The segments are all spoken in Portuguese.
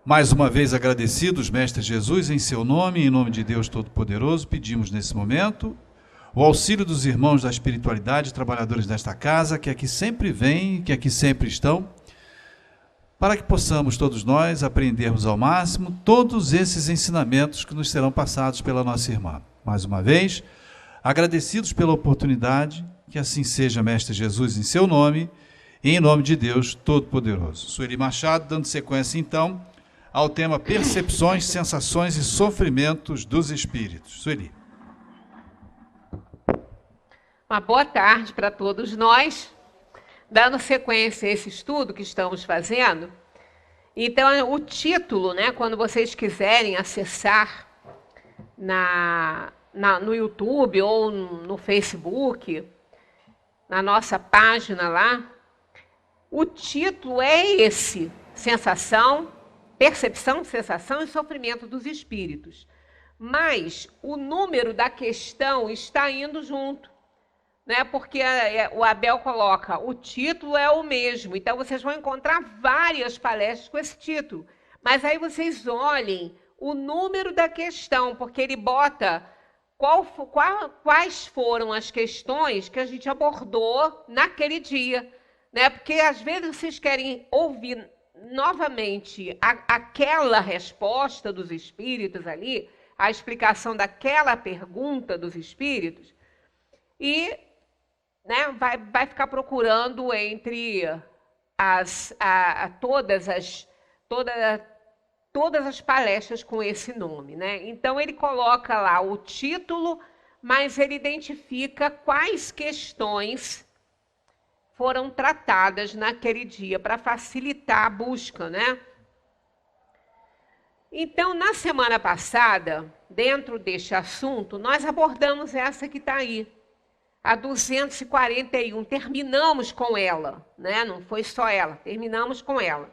Mais uma vez agradecidos, Mestre Jesus, em seu nome e em nome de Deus Todo-Poderoso, pedimos nesse momento o auxílio dos irmãos da espiritualidade, trabalhadores desta casa, que aqui sempre vêm, que aqui sempre estão, para que possamos todos nós aprendermos ao máximo todos esses ensinamentos que nos serão passados pela nossa irmã. Mais uma vez, agradecidos pela oportunidade, que assim seja, Mestre Jesus, em seu nome e em nome de Deus Todo-Poderoso. Sueli Machado, dando sequência então ao tema Percepções, Sensações e Sofrimentos dos Espíritos. Sueli. Uma boa tarde para todos nós, dando sequência a esse estudo que estamos fazendo. Então, o título, quando vocês quiserem acessar no YouTube ou no Facebook, na nossa página lá, o título é esse, Percepção, Sensação e Sofrimento dos Espíritos. Mas o número da questão está indo junto, porque o Abel coloca, o título é o mesmo, então vocês vão encontrar várias palestras com esse título. Mas aí vocês olhem o número da questão, porque ele bota quais foram as questões que a gente abordou naquele dia. Porque às vezes vocês querem ouvir novamente aquela resposta dos espíritos ali, a explicação daquela pergunta dos espíritos, e vai ficar procurando entre todas as palestras com esse nome. Então, ele coloca lá o título, mas ele identifica quais questões foram tratadas naquele dia, para facilitar a busca, Então, na semana passada, dentro deste assunto, nós abordamos essa que está aí, a 241, terminamos com ela, Não foi só ela, terminamos com ela.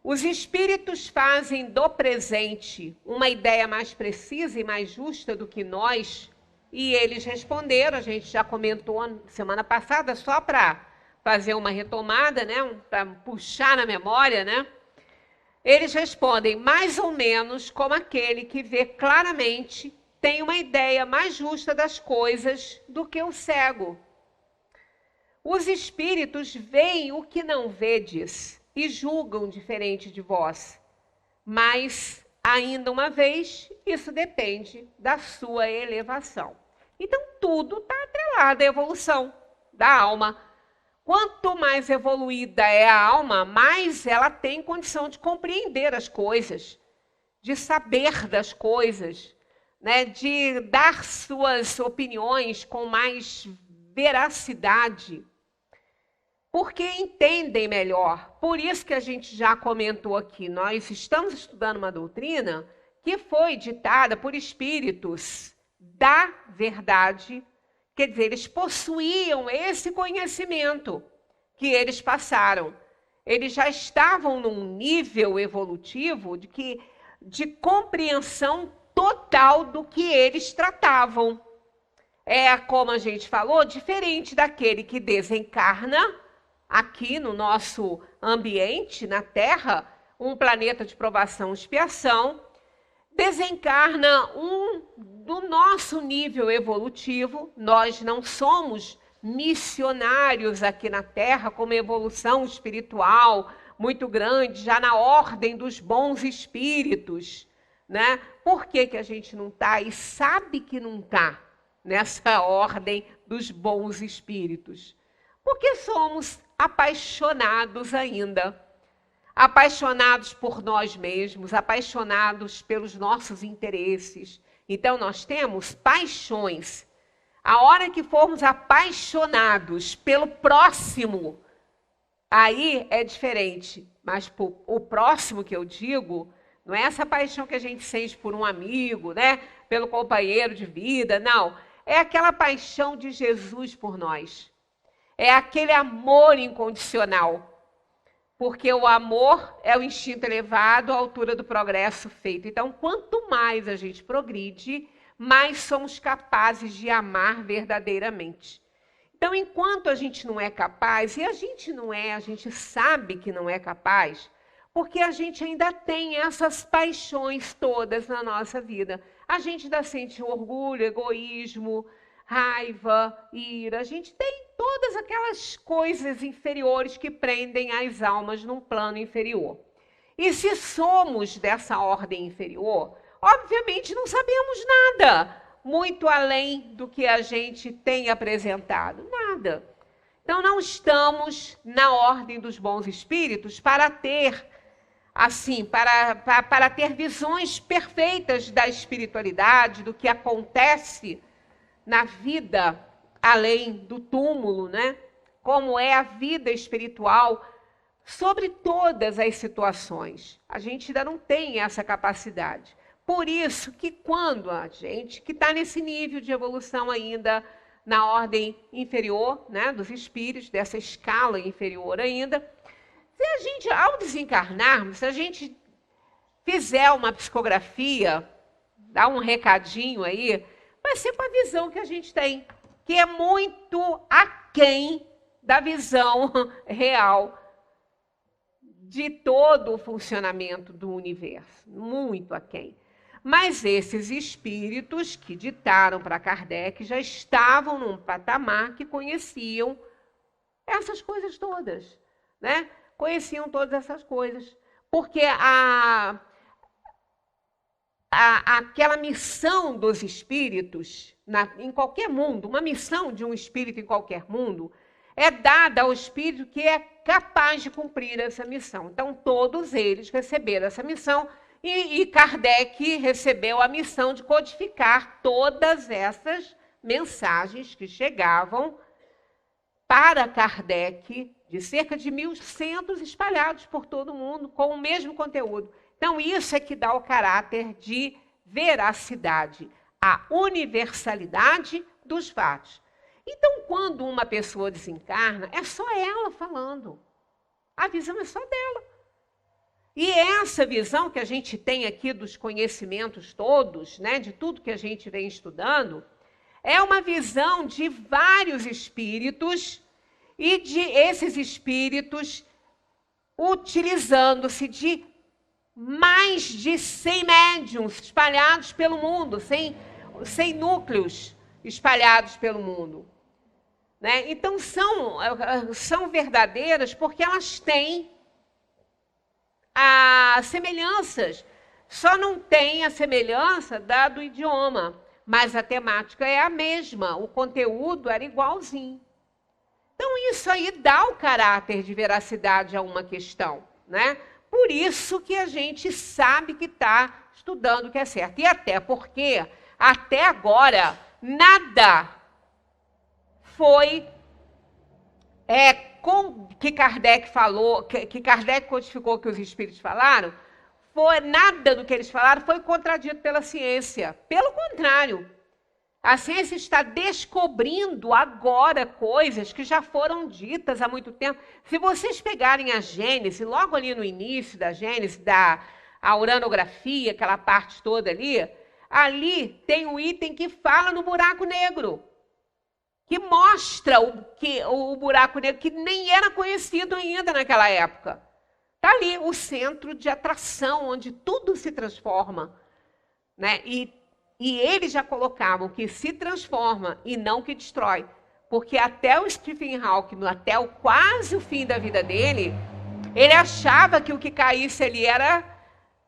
Os espíritos fazem do presente uma ideia mais precisa e mais justa do que nós. E eles responderam, a gente já comentou semana passada, só para fazer uma retomada, para puxar na memória, Eles respondem mais ou menos como aquele que vê claramente, tem uma ideia mais justa das coisas do que o cego. Os espíritos veem o que não vedes e julgam diferente de vós. Mas, ainda uma vez, isso depende da sua elevação. Então, tudo está atrelado à evolução da alma. Quanto mais evoluída é a alma, mais ela tem condição de compreender as coisas, de saber das coisas, de dar suas opiniões com mais veracidade, porque entendem melhor. Por isso que a gente já comentou aqui, nós estamos estudando uma doutrina que foi ditada por espíritos da verdade, quer dizer, eles possuíam esse conhecimento que eles passaram. Eles já estavam num nível evolutivo de compreensão total do que eles tratavam. É, como a gente falou, diferente daquele que desencarna aqui no nosso ambiente, na Terra, um planeta de provação e expiação, desencarna do nosso nível evolutivo. Nós não somos missionários aqui na Terra com uma evolução espiritual muito grande, já na ordem dos bons espíritos, Por que a gente não está e sabe que não está nessa ordem dos bons espíritos? Porque somos apaixonados ainda. Apaixonados por nós mesmos, apaixonados pelos nossos interesses. Então, nós temos paixões. A hora que formos apaixonados pelo próximo, aí é diferente. Mas o próximo que eu digo, não é essa paixão que a gente sente por um amigo, pelo companheiro de vida, não. É aquela paixão de Jesus por nós. É aquele amor incondicional. Porque o amor é o instinto elevado à altura do progresso feito. Então, quanto mais a gente progride, mais somos capazes de amar verdadeiramente. Então, enquanto a gente não é capaz, e a gente não é, a gente sabe que não é capaz, porque a gente ainda tem essas paixões todas na nossa vida. A gente ainda sente orgulho, egoísmo, raiva, ira. A gente tem todas aquelas coisas inferiores que prendem as almas num plano inferior. E se somos dessa ordem inferior, obviamente não sabemos nada muito além do que a gente tem apresentado. Nada. Então não estamos na ordem dos bons espíritos para ter, assim, para ter visões perfeitas da espiritualidade, do que acontece na vida além do túmulo, né? Como é a vida espiritual sobre todas as situações. A gente ainda não tem essa capacidade. Por isso que quando a gente que está nesse nível de evolução ainda, na ordem inferior, né, dos espíritos, dessa escala inferior ainda, se a gente, ao desencarnarmos, se a gente fizer uma psicografia, dar um recadinho aí, vai ser com a visão que a gente tem, que é muito aquém da visão real de todo o funcionamento do universo, muito aquém. Mas esses espíritos que ditaram para Kardec já estavam num patamar que conheciam essas coisas todas, né? Conheciam todas essas coisas. Porque aquela missão dos espíritos, em qualquer mundo, uma missão de um espírito em qualquer mundo, é dada ao espírito que é capaz de cumprir essa missão. Então, todos eles receberam essa missão. E Kardec recebeu a missão de codificar todas essas mensagens que chegavam para Kardec, de cerca de 1.100 espalhados por todo o mundo, com o mesmo conteúdo. Então, isso é que dá o caráter de veracidade, a universalidade dos fatos. Então, quando uma pessoa desencarna, é só ela falando. A visão é só dela. E essa visão que a gente tem aqui dos conhecimentos todos, né, de tudo que a gente vem estudando, é uma visão de vários espíritos e de esses espíritos utilizando-se de mais de 100 médiuns espalhados pelo mundo, 100 núcleos espalhados pelo mundo. Né? Então, são verdadeiras porque elas têm semelhanças, só não tem a semelhança do idioma, mas a temática é a mesma, o conteúdo era igualzinho. Então, isso aí dá o caráter de veracidade a uma questão, né? Por isso que a gente sabe que está estudando o que é certo. E até porque, até agora, nada foi que Kardec falou, que Kardec codificou que os espíritos falaram, nada do que eles falaram foi contradito pela ciência. Pelo contrário, a ciência está descobrindo agora coisas que já foram ditas há muito tempo. Se vocês pegarem a Gênese, logo ali no início da Gênese, a uranografia, aquela parte toda ali tem um item que fala no buraco negro, que mostra o buraco negro, que nem era conhecido ainda naquela época. Está ali o centro de atração, onde tudo se transforma. Né? E eles já colocavam que se transforma e não que destrói. Porque até o Stephen Hawking, até quase o fim da vida dele, ele achava que o que caísse ali era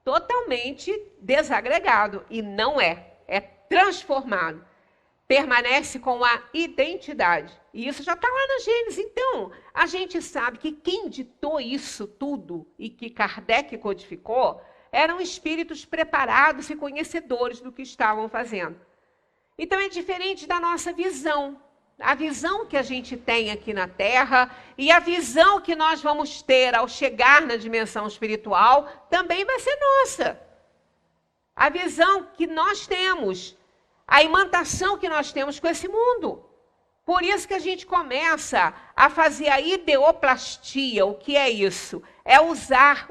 totalmente desagregado. E não é. É transformado. Permanece com a identidade. E isso já está lá na Gênesis. Então, a gente sabe que quem ditou isso tudo e que Kardec codificou eram espíritos preparados e conhecedores do que estavam fazendo. Então, é diferente da nossa visão. A visão que a gente tem aqui na Terra e a visão que nós vamos ter ao chegar na dimensão espiritual também vai ser nossa. A visão que nós temos, a imantação que nós temos com esse mundo. Por isso que a gente começa a fazer a ideoplastia. O que é isso? É usar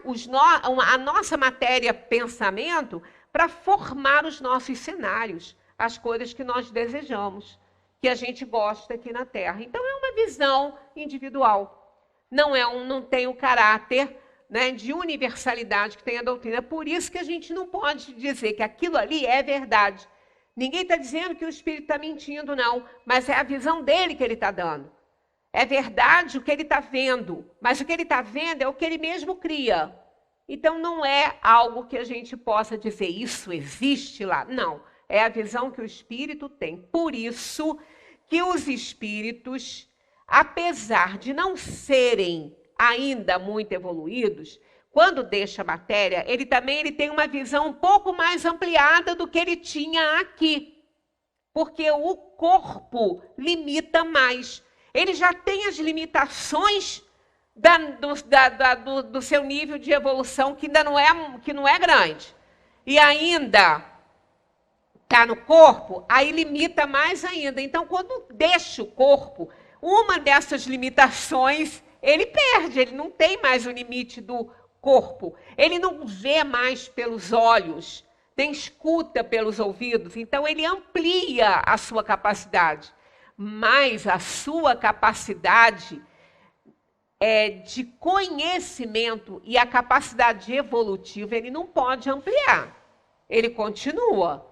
a nossa matéria-pensamento para formar os nossos cenários, as coisas que nós desejamos, que a gente gosta aqui na Terra. Então, é uma visão individual. Não tem o caráter, né, de universalidade que tem a doutrina. Por isso que a gente não pode dizer que aquilo ali é verdade. Ninguém está dizendo que o Espírito está mentindo, não, mas é a visão dele que ele está dando. É verdade o que ele está vendo, mas o que ele está vendo é o que ele mesmo cria. Então não é algo que a gente possa dizer, isso existe lá. Não, é a visão que o Espírito tem. Por isso que os Espíritos, apesar de não serem ainda muito evoluídos, quando deixa a matéria, ele tem uma visão um pouco mais ampliada do que ele tinha aqui. Porque o corpo limita mais. Ele já tem as limitações do seu nível de evolução, que não é grande. E ainda está no corpo, aí limita mais ainda. Então, quando deixa o corpo, uma dessas limitações, ele perde, ele não tem mais o limite do corpo. Ele não vê mais pelos olhos, nem escuta pelos ouvidos. Então, ele amplia a sua capacidade. Mas a sua capacidade de conhecimento e a capacidade evolutiva, ele não pode ampliar. Ele continua.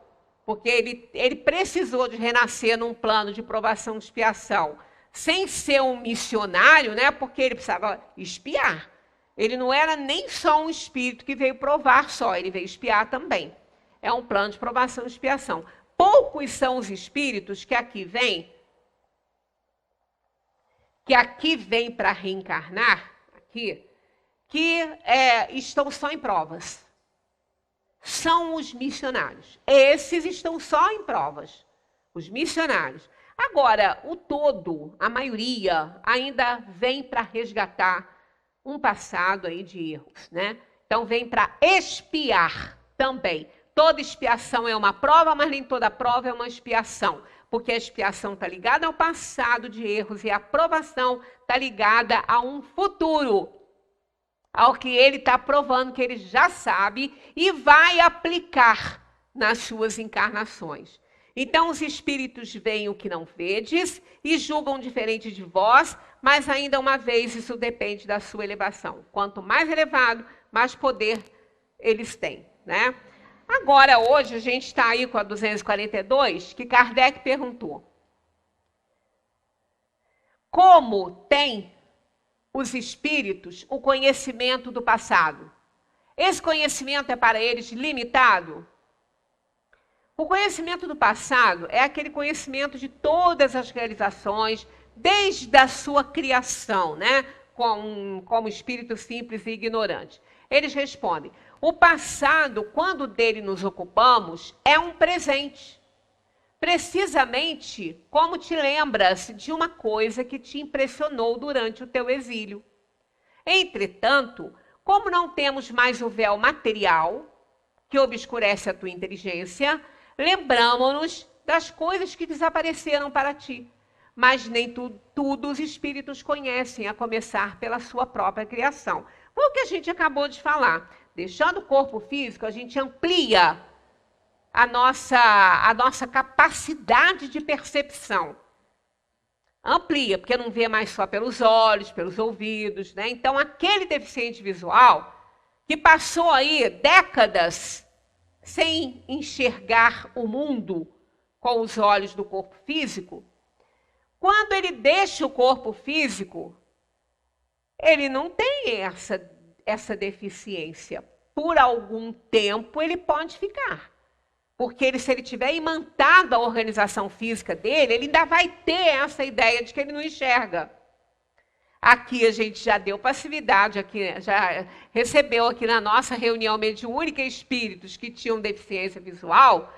Porque ele precisou de renascer num plano de provação e expiação, sem ser um missionário, né? Porque ele precisava espiar. Ele não era nem só um espírito que veio provar só, ele veio espiar também. É um plano de provação e expiação. Poucos são os espíritos que aqui vêm para reencarnar, que estão só em provas. São os missionários. Esses estão só em provas, os missionários. Agora, o todo, a maioria, ainda vem para resgatar um passado aí de erros, né? Então, vem para expiar também. Toda expiação é uma prova, mas nem toda prova é uma expiação. Porque a expiação está ligada ao passado de erros e a aprovação está ligada a um futuro, ao que ele está provando que ele já sabe e vai aplicar nas suas encarnações. Então, os espíritos veem o que não vedes e julgam diferente de vós, mas ainda uma vez isso depende da sua elevação. Quanto mais elevado, mais poder eles têm, né? Agora, hoje, a gente está aí com a 242, que Kardec perguntou. Como tem os espíritos o conhecimento do passado? Esse conhecimento é para eles limitado? O conhecimento do passado é aquele conhecimento de todas as realizações, desde a sua criação, né? Como espírito simples e ignorante. Eles respondem, o passado, quando dele nos ocupamos, é um presente. Precisamente como te lembras de uma coisa que te impressionou durante o teu exílio. Entretanto, como não temos mais o véu material, que obscurece a tua inteligência, lembramo-nos das coisas que desapareceram para ti. Mas nem tudo os espíritos conhecem, a começar pela sua própria criação. Foi o que a gente acabou de falar. Deixando o corpo físico, a gente amplia a nossa capacidade de percepção. Amplia, porque não vê mais só pelos olhos, pelos ouvidos, né? Então, aquele deficiente visual que passou aí décadas sem enxergar o mundo com os olhos do corpo físico, quando ele deixa o corpo físico, ele não tem essa deficiência. Por algum tempo ele pode ficar. Porque se ele tiver imantado a organização física dele, ele ainda vai ter essa ideia de que ele não enxerga. Aqui a gente já deu passividade, aqui, já recebeu aqui na nossa reunião mediúnica espíritos que tinham deficiência visual.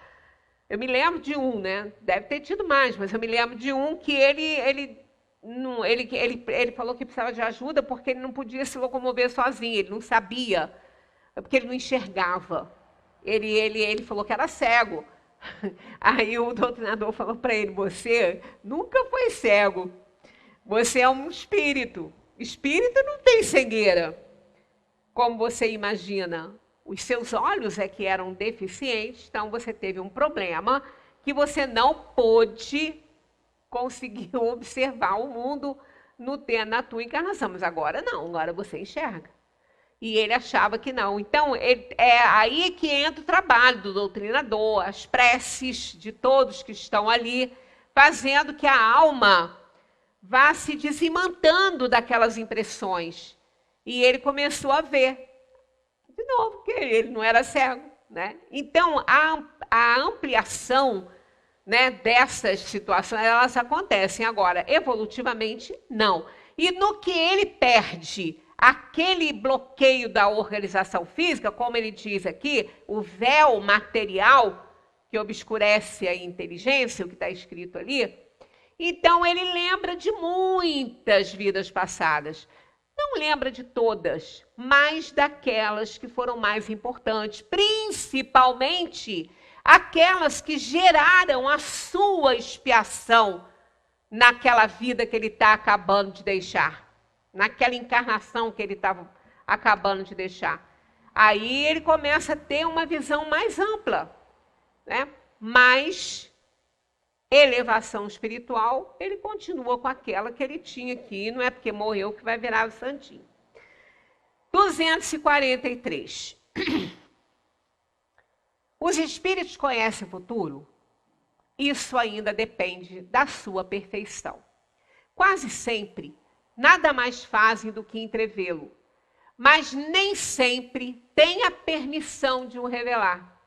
Eu me lembro de um, né? Deve ter tido mais, mas eu me lembro de um que ele falou que precisava de ajuda porque ele não podia se locomover sozinho, ele não sabia, porque ele não enxergava. Ele falou que era cego. Aí o doutrinador falou para ele, você nunca foi cego, você é um espírito. Espírito não tem cegueira, como você imagina. Os seus olhos é que eram deficientes, então você teve um problema que você não pôde conseguir observar o mundo na tua encarnação. Mas agora não, agora você enxerga. E ele achava que não. Então, é aí que entra o trabalho do doutrinador, as preces de todos que estão ali, fazendo que a alma vá se desimantando daquelas impressões. E ele começou a ver. De novo, porque ele não era cego, né? Então, a ampliação, né, dessas situações, elas acontecem. Agora, evolutivamente, não. E no que ele perde aquele bloqueio da organização física, como ele diz aqui, o véu material que obscurece a inteligência, o que está escrito ali, então ele lembra de muitas vidas passadas. Não lembra de todas, mas daquelas que foram mais importantes, principalmente aquelas que geraram a sua expiação naquela vida que ele está acabando de deixar, naquela encarnação que ele estava acabando de deixar. Aí ele começa a ter uma visão mais ampla, né? Mais elevação espiritual, ele continua com aquela que ele tinha aqui, não é porque morreu que vai virar o santinho. 243. Os espíritos conhecem o futuro? Isso ainda depende da sua perfeição. Quase sempre, nada mais fazem do que entrevê-lo, mas nem sempre têm a permissão de o revelar.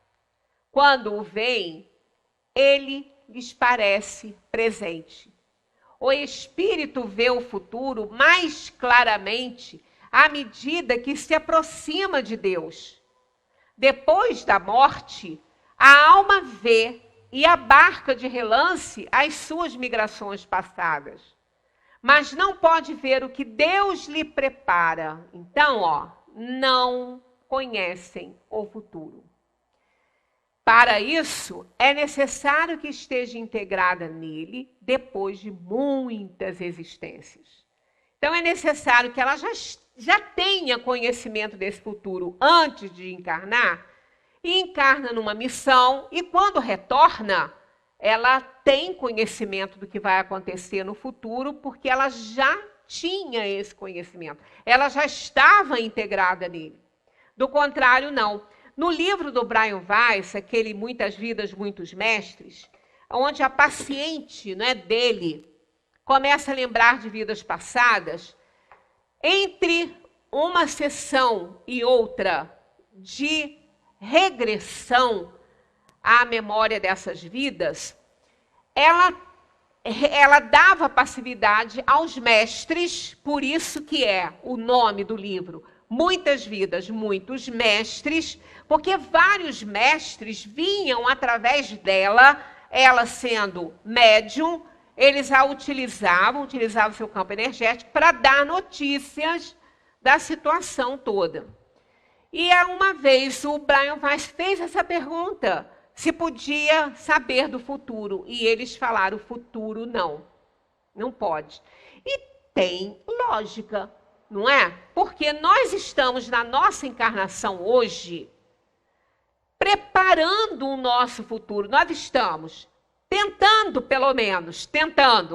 Quando o veem, ele lhes parece presente. O espírito vê o futuro mais claramente à medida que se aproxima de Deus. Depois da morte, a alma vê e abarca de relance as suas migrações passadas, mas não pode ver o que Deus lhe prepara. Então, não conhecem o futuro. Para isso, é necessário que esteja integrada nele depois de muitas existências. Então, é necessário que ela já tenha conhecimento desse futuro antes de encarnar, e encarna numa missão, e quando retorna, ela tem conhecimento do que vai acontecer no futuro, porque ela já tinha esse conhecimento. Ela já estava integrada nele. Do contrário, não. No livro do Brian Weiss, aquele Muitas Vidas, Muitos Mestres, onde a paciente, né, dele começa a lembrar de vidas passadas, entre uma sessão e outra de regressão à memória dessas vidas, ela dava passividade aos mestres, por isso que é o nome do livro, Muitas Vidas, Muitos Mestres, porque vários mestres vinham através dela, ela sendo médium, eles a utilizavam seu campo energético para dar notícias da situação toda. E uma vez o Brian Weiss fez essa pergunta, se podia saber do futuro, e eles falaram, o futuro não pode. E tem lógica, não é? Porque nós estamos na nossa encarnação hoje preparando o nosso futuro. Nós estamos tentando, pelo menos,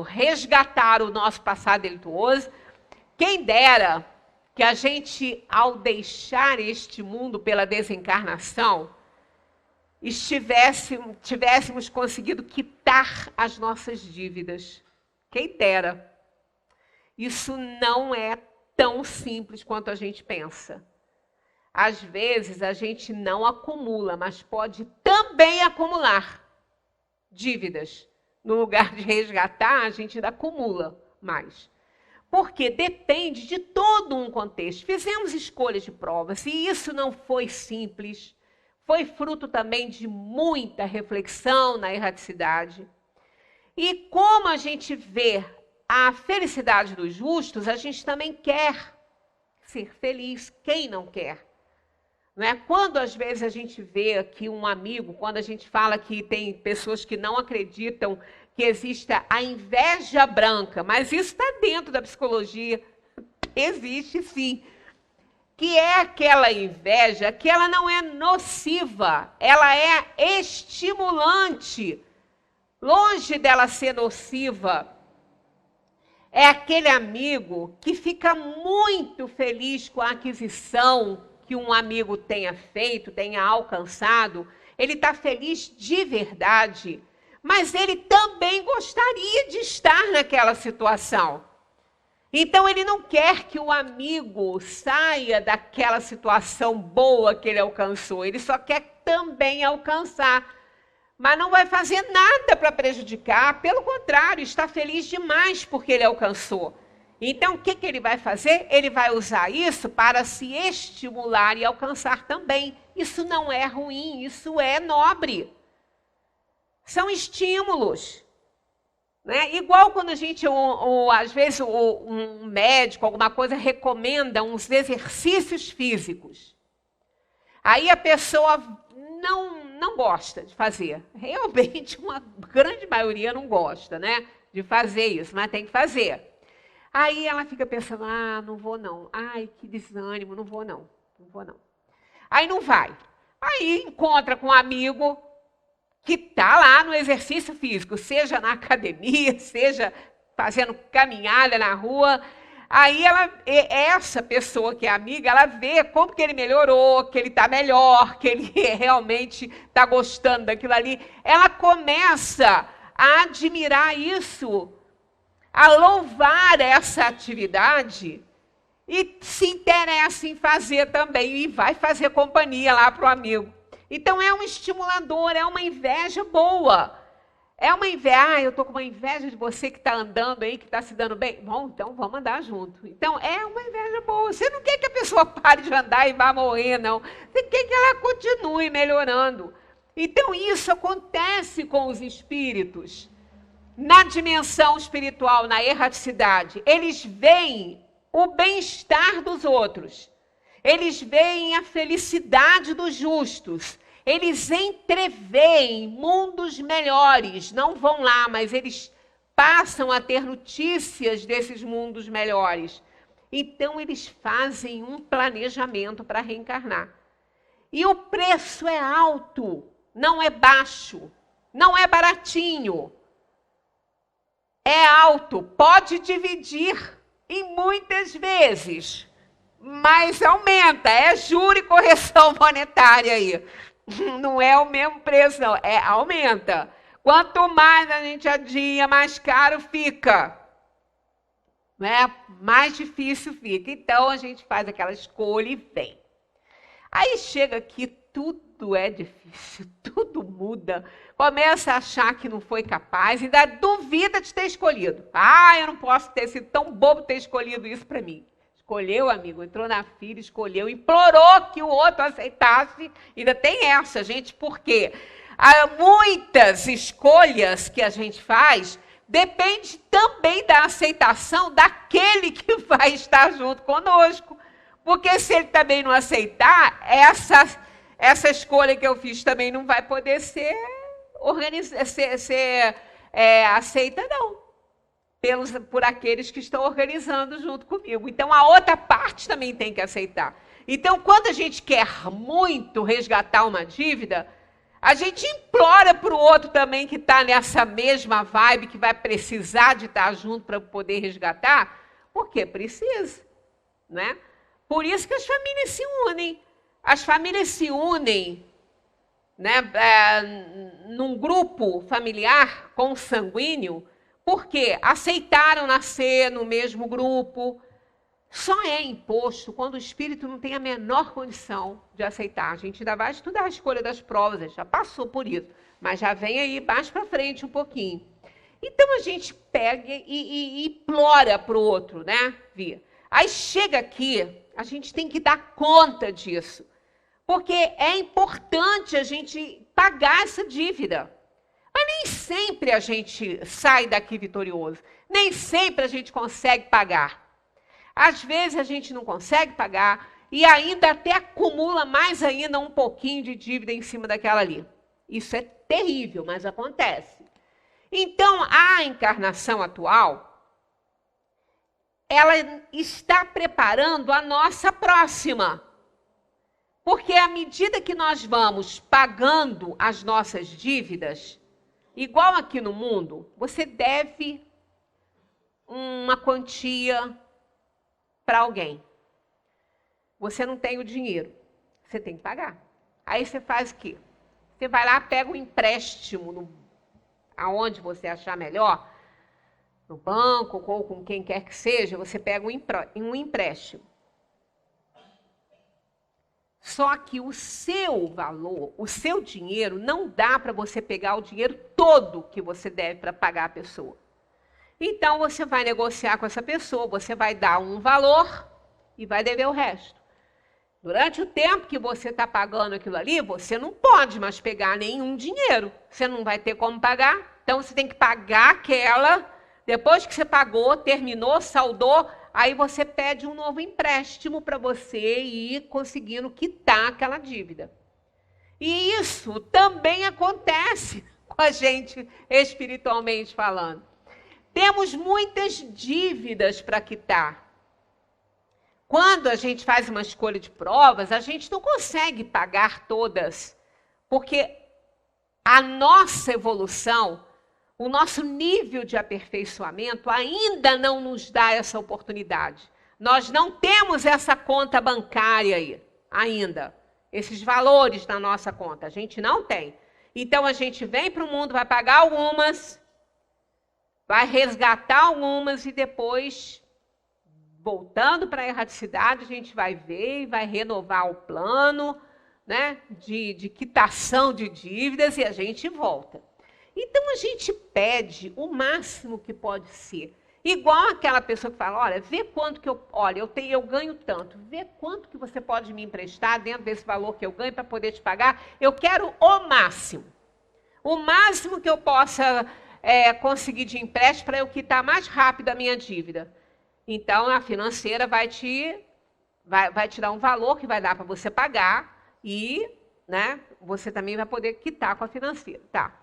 resgatar o nosso passado delituoso. Quem dera que a gente, ao deixar este mundo pela desencarnação, tivéssemos conseguido quitar as nossas dívidas. Quem dera. Isso não é tão simples quanto a gente pensa. Às vezes a gente não acumula, mas pode também acumular dívidas. No lugar de resgatar, a gente ainda acumula mais. Porque depende de todo um contexto. Fizemos escolhas de provas e isso não foi simples. Foi fruto também de muita reflexão na erraticidade. E como a gente vê a felicidade dos justos, a gente também quer ser feliz. Quem não quer? Não é? Quando às vezes a gente vê aqui um amigo, quando a gente fala que tem pessoas que não acreditam que exista a inveja branca, mas isso está dentro da psicologia, existe sim, que é aquela inveja que ela não é nociva, ela é estimulante, longe dela ser nociva. É aquele amigo que fica muito feliz com a aquisição que um amigo tenha feito, tenha alcançado. Ele está feliz de verdade, mas ele também gostaria de estar naquela situação. Então, ele não quer que o amigo saia daquela situação boa que ele alcançou. Ele só quer também alcançar. Mas não vai fazer nada para prejudicar. Pelo contrário, está feliz demais porque ele alcançou. Então, o que ele vai fazer? Ele vai usar isso para se estimular e alcançar também. Isso não é ruim, isso é nobre. São estímulos. Né? Igual quando a gente, às vezes, um médico, alguma coisa, recomenda uns exercícios físicos. Aí a pessoa não gosta de fazer. Realmente, uma grande maioria não gosta, né, de fazer isso, mas tem que fazer. Aí ela fica pensando, não vou não. Ai, que desânimo, não vou não. Aí não vai. Aí encontra com um amigo que está lá no exercício físico, seja na academia, seja fazendo caminhada na rua. Aí essa pessoa que é amiga, ela vê como que ele melhorou, que ele está melhor, que ele realmente está gostando daquilo ali. Ela começa a admirar isso, a louvar essa atividade e se interessa em fazer também e vai fazer companhia lá para o amigo. Então, é um estimulador, é uma inveja boa. É uma inveja, eu estou com uma inveja de você que está andando aí, que está se dando bem. Bom, então vamos andar junto. Então, é uma inveja boa. Você não quer que a pessoa pare de andar e vá morrer, não. Você quer que ela continue melhorando. Então, isso acontece com os espíritos. Na dimensão espiritual, na erraticidade, eles veem o bem-estar dos outros. Eles veem a felicidade dos justos. Eles entreveem mundos melhores. Não vão lá, mas eles passam a ter notícias desses mundos melhores. Então, eles fazem um planejamento para reencarnar. E o preço é alto, não é baixo, não é baratinho. É alto, pode dividir em muitas vezes, mas aumenta, é juro e correção monetária aí. Não é o mesmo preço, não, aumenta. Quanto mais a gente adia, mais caro fica. Né? Mais difícil fica. Então, a gente faz aquela escolha e vem. Aí chega aqui, tudo é difícil, tudo muda. Começa a achar que não foi capaz, ainda duvida de ter escolhido. Eu não posso ter sido tão bobo ter escolhido isso para mim. Escolheu, amigo, entrou na fila, escolheu, implorou que o outro aceitasse. Ainda tem essa, gente, porque há muitas escolhas que a gente faz, depende também da aceitação daquele que vai estar junto conosco. Porque se ele também não aceitar, essa escolha que eu fiz também não vai poder ser aceita, não. Por aqueles que estão organizando junto comigo. Então, a outra parte também tem que aceitar. Então, quando a gente quer muito resgatar uma dívida, a gente implora para o outro também que está nessa mesma vibe, que vai precisar de estar junto para poder resgatar, porque precisa, né? Por isso que as famílias se unem. As famílias se unem, né, num grupo familiar consanguíneo, porque aceitaram nascer no mesmo grupo. Só é imposto quando o espírito não tem a menor condição de aceitar. A gente ainda vai estudar a escolha das provas, já passou por isso, mas já vem aí mais para frente um pouquinho. Então a gente pega e implora para o outro, né, Via? Aí chega aqui, a gente tem que dar conta disso, porque é importante a gente pagar essa dívida. Mas nem sempre a gente sai daqui vitorioso. Nem sempre a gente consegue pagar. Às vezes a gente não consegue pagar e ainda até acumula mais ainda um pouquinho de dívida em cima daquela ali. Isso é terrível, mas acontece. Então, a encarnação atual, ela está preparando a nossa próxima. Porque à medida que nós vamos pagando as nossas dívidas, igual aqui no mundo, você deve uma quantia para alguém. Você não tem o dinheiro, você tem que pagar. Aí você faz o quê? Você vai lá, pega um empréstimo aonde você achar melhor, no banco ou com quem quer que seja, você pega um empréstimo. Só que o seu valor, o seu dinheiro, não dá para você pegar o dinheiro todo que você deve para pagar a pessoa. Então, você vai negociar com essa pessoa, você vai dar um valor e vai dever o resto. Durante o tempo que você está pagando aquilo ali, você não pode mais pegar nenhum dinheiro. Você não vai ter como pagar. Então, você tem que pagar aquela. Depois que você pagou, terminou, saldou, aí você pede um novo empréstimo para você ir conseguindo quitar aquela dívida. E isso também acontece com a gente espiritualmente falando. Temos muitas dívidas para quitar. Quando a gente faz uma escolha de provas, a gente não consegue pagar todas, porque a nossa evolução, o nosso nível de aperfeiçoamento ainda não nos dá essa oportunidade. Nós não temos essa conta bancária aí, ainda. Esses valores na nossa conta, a gente não tem. Então, a gente vem para o mundo, vai pagar algumas, vai resgatar algumas e depois, voltando para a erraticidade, a gente vai ver e vai renovar o plano, né, de quitação de dívidas e a gente volta. Então, a gente pede o máximo que pode ser. Igual aquela pessoa que fala, olha, vê quanto que eu ganho tanto. Vê quanto que você pode me emprestar dentro desse valor que eu ganho para poder te pagar. Eu quero o máximo. O máximo que eu possa conseguir de empréstimo para eu quitar mais rápido a minha dívida. Então, a financeira vai te dar um valor que vai dar para você pagar e, né, você também vai poder quitar com a financeira. Tá.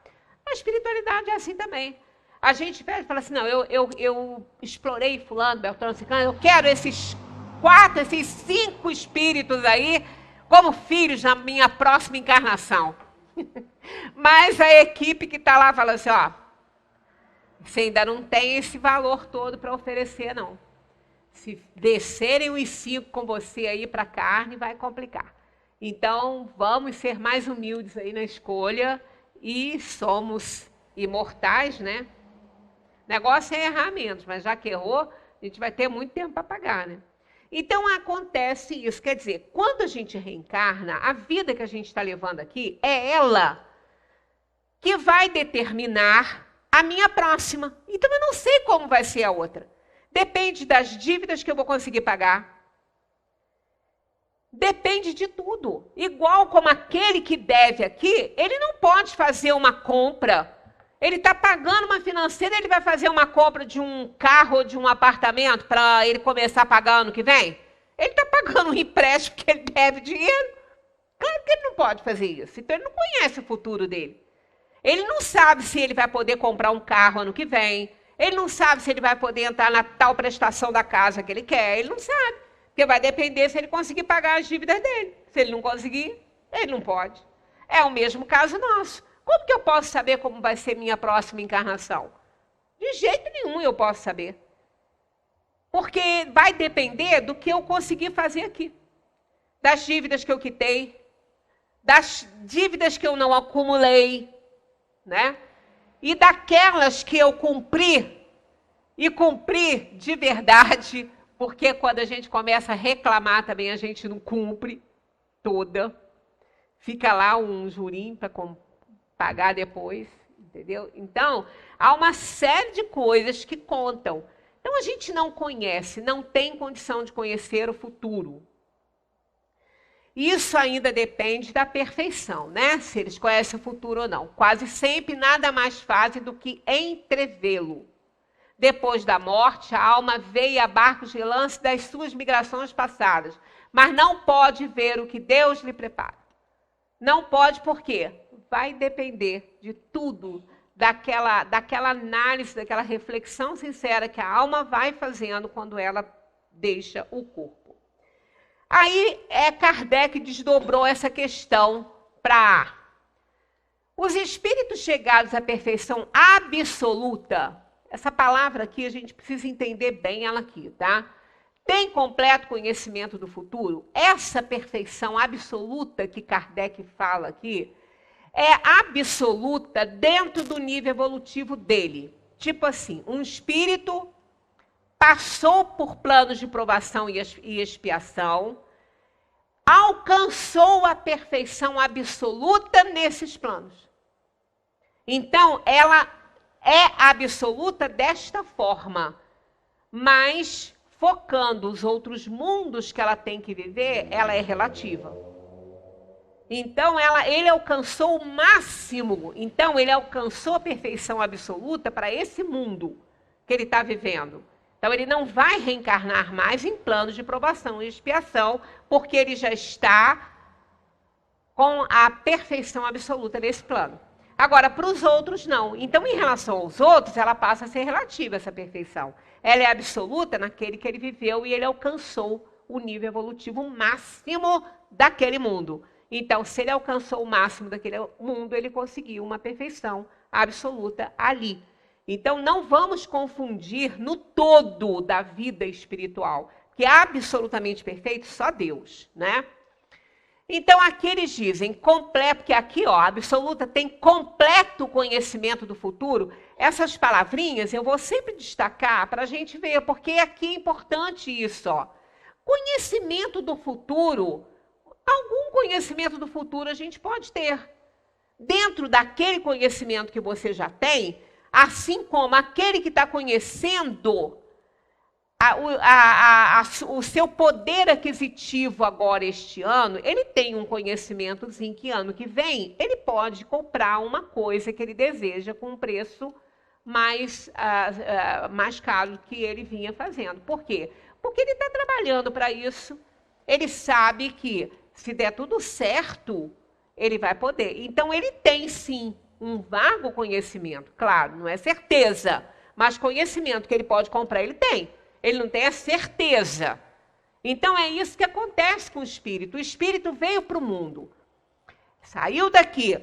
A espiritualidade é assim também. A gente pede e fala assim, não, eu explorei fulano, Beltrano, Ciclano, eu quero esses 5 espíritos aí como filhos na minha próxima encarnação. Mas a equipe que está lá fala assim, ó, você ainda não tem esse valor todo para oferecer, não. Se descerem os 5 com você aí para a carne, vai complicar. Então, vamos ser mais humildes aí na escolha e somos imortais, né? O negócio é errar menos, mas já que errou, a gente vai ter muito tempo para pagar, né? Então, acontece isso. Quer dizer, quando a gente reencarna, a vida que a gente está levando aqui é ela que vai determinar a minha próxima. Então, eu não sei como vai ser a outra. Depende das dívidas que eu vou conseguir pagar. Depende de tudo. Igual como aquele que deve aqui, ele não pode fazer uma compra. Ele está pagando uma financeira, ele vai fazer uma compra de um carro ou de um apartamento para ele começar a pagar ano que vem? Ele está pagando um empréstimo que ele deve dinheiro. Claro que ele não pode fazer isso. Então, ele não conhece o futuro dele. Ele não sabe se ele vai poder comprar um carro ano que vem. Ele não sabe se ele vai poder entrar na tal prestação da casa que ele quer. Ele não sabe. Porque vai depender se ele conseguir pagar as dívidas dele. Se ele não conseguir, ele não pode. É o mesmo caso nosso. Como que eu posso saber como vai ser minha próxima encarnação? De jeito nenhum eu posso saber. Porque vai depender do que eu conseguir fazer aqui. Das dívidas que eu quitei, das dívidas que eu não acumulei, né? E daquelas que eu cumpri, e cumpri de verdade, porque quando a gente começa a reclamar também a gente não cumpre toda. Fica lá um jurinho para pagar depois, entendeu? Então, há uma série de coisas que contam. Então, a gente não conhece, não tem condição de conhecer o futuro. Isso ainda depende da perfeição, né? Se eles conhecem o futuro ou não. Quase sempre nada mais fazem do que entrevê-lo. Depois da morte, a alma veio a barcos de lance das suas migrações passadas, mas não pode ver o que Deus lhe prepara. Não pode por quê? Vai depender de tudo, daquela análise, daquela reflexão sincera que a alma vai fazendo quando ela deixa o corpo. Aí Kardec desdobrou essa questão para os espíritos chegados à perfeição absoluta, Essa palavra aqui, a gente precisa entender bem ela aqui, tá? Tem completo conhecimento do futuro? Essa perfeição absoluta que Kardec fala aqui é absoluta dentro do nível evolutivo dele. Tipo assim, um espírito passou por planos de provação e expiação, alcançou a perfeição absoluta nesses planos. Então, ela é absoluta desta forma, mas focando os outros mundos que ela tem que viver, ela é relativa. Então, ele alcançou o máximo. Então, ele alcançou a perfeição absoluta para esse mundo que ele está vivendo. Então, ele não vai reencarnar mais em planos de provação e expiação, porque ele já está com a perfeição absoluta nesse plano. Agora, para os outros, não. Então, em relação aos outros, ela passa a ser relativa, essa perfeição. Ela é absoluta naquele que ele viveu e ele alcançou o nível evolutivo máximo daquele mundo. Então, se ele alcançou o máximo daquele mundo, ele conseguiu uma perfeição absoluta ali. Então, não vamos confundir no todo da vida espiritual, que é absolutamente perfeito só Deus, né? Então, aqui eles dizem completo, porque aqui, ó, absoluta tem completo conhecimento do futuro. Essas palavrinhas eu vou sempre destacar para a gente ver, porque aqui é importante isso, ó. Conhecimento do futuro, algum conhecimento do futuro a gente pode ter. Dentro daquele conhecimento que você já tem, assim como aquele que está conhecendo o seu poder aquisitivo agora este ano, ele tem um conhecimentozinho que ano que vem ele pode comprar uma coisa que ele deseja com um preço mais caro que ele vinha fazendo. Por quê? Porque ele está trabalhando para isso. Ele sabe que se der tudo certo, ele vai poder. Então, ele tem sim um vago conhecimento. Claro, não é certeza, mas conhecimento que ele pode comprar, ele tem. Ele não tem a certeza. Então, é isso que acontece com o espírito. O espírito veio para o mundo, saiu daqui,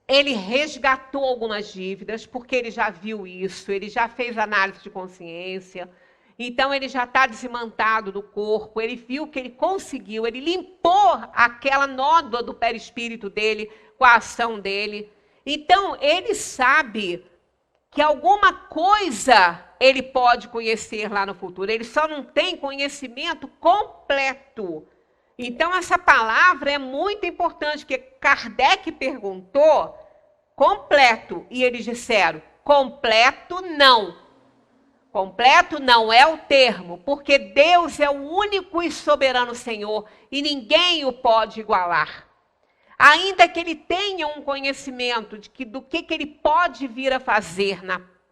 ele resgatou algumas dívidas, porque ele já viu isso, ele já fez análise de consciência, então ele já está desimantado do corpo, ele viu que ele conseguiu, ele limpou aquela nódoa do perispírito dele com a ação dele. Então, ele sabe que alguma coisa ele pode conhecer lá no futuro. Ele só não tem conhecimento completo. Então, essa palavra é muito importante, porque Kardec perguntou completo, e eles disseram, completo não. Completo não é o termo, porque Deus é o único e soberano Senhor, e ninguém o pode igualar. Ainda que ele tenha um conhecimento do que ele pode vir a fazer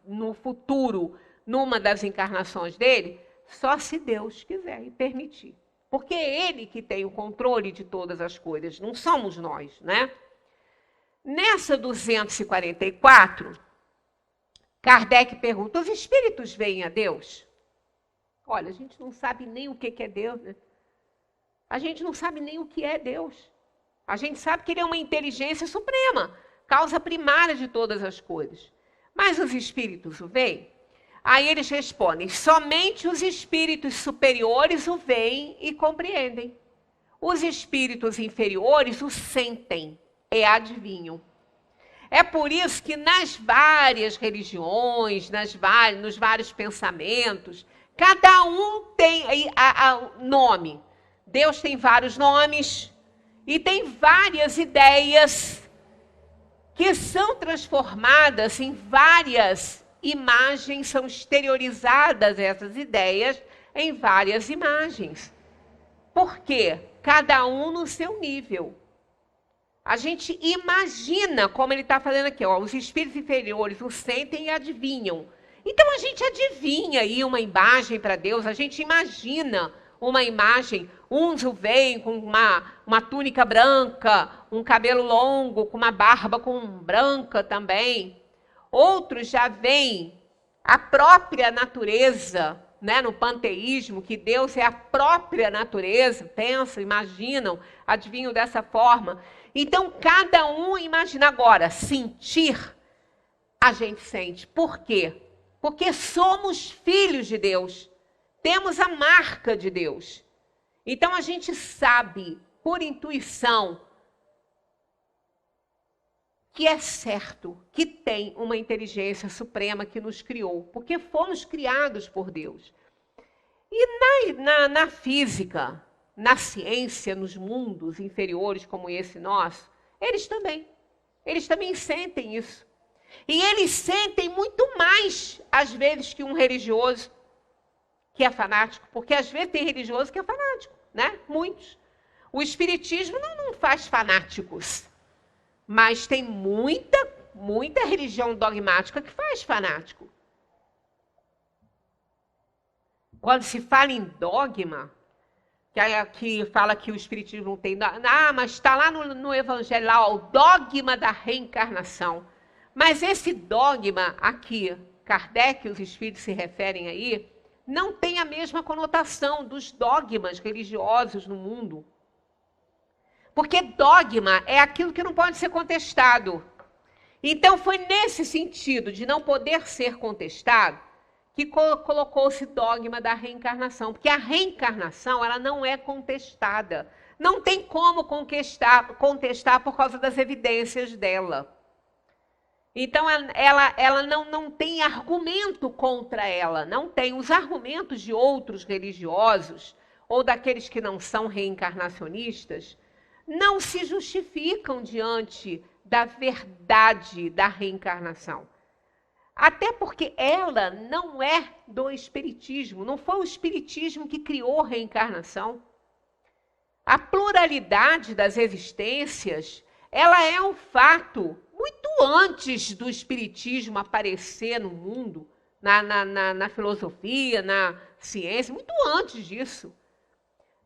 no futuro, numa das encarnações dele, só se Deus quiser e permitir. Porque é ele que tem o controle de todas as coisas, não somos nós, né? Nessa 244, Kardec pergunta, os espíritos veem a Deus? Olha, a gente não sabe nem o que é Deus, né? A gente não sabe nem o que é Deus. A gente sabe que ele é uma inteligência suprema, causa primária de todas as coisas. Mas os espíritos o veem? Aí eles respondem, somente os espíritos superiores o veem e compreendem. Os espíritos inferiores o sentem e adivinham. É por isso que nas várias religiões, nos vários pensamentos, cada um tem nome. Deus tem vários nomes e tem várias ideias que são transformadas em várias imagens, são exteriorizadas essas ideias em várias imagens. Por quê? Cada um no seu nível. A gente imagina, como ele está fazendo aqui, ó, os espíritos inferiores o sentem e adivinham. Então a gente adivinha aí uma imagem para Deus, a gente imagina uma imagem, uns o veem com uma túnica branca, um cabelo longo, com uma barba branca também. Outros já veem a própria natureza, né, no panteísmo, que Deus é a própria natureza, pensam, imaginam, adivinham dessa forma. Então, cada um imagina agora, sentir, a gente sente. Por quê? Porque somos filhos de Deus. Temos a marca de Deus. Então a gente sabe, por intuição, que é certo que tem uma inteligência suprema que nos criou, porque fomos criados por Deus. E na física, na ciência, nos mundos inferiores como esse nosso, eles também sentem isso. E eles sentem muito mais, às vezes, que um religioso que é fanático, porque às vezes tem religioso que é fanático, né? Muitos. O espiritismo não faz fanáticos, mas tem muita religião dogmática que faz fanático. Quando se fala em dogma, que fala que o espiritismo não tem... mas está lá no evangelho, lá, o dogma da reencarnação. Mas esse dogma aqui, Kardec e os espíritos se referem aí, não tem a mesma conotação dos dogmas religiosos no mundo. Porque dogma é aquilo que não pode ser contestado. Então foi nesse sentido de não poder ser contestado que colocou-se dogma da reencarnação. Porque a reencarnação, ela não é contestada. Não tem como contestar por causa das evidências dela. Então, ela não tem argumento contra ela. Não tem. Os argumentos de outros religiosos, ou daqueles que não são reencarnacionistas, não se justificam diante da verdade da reencarnação. Até porque ela não é do espiritismo, não foi o espiritismo que criou a reencarnação. A pluralidade das existências, ela é um fato muito antes do espiritismo aparecer no mundo, na filosofia, na ciência, muito antes disso.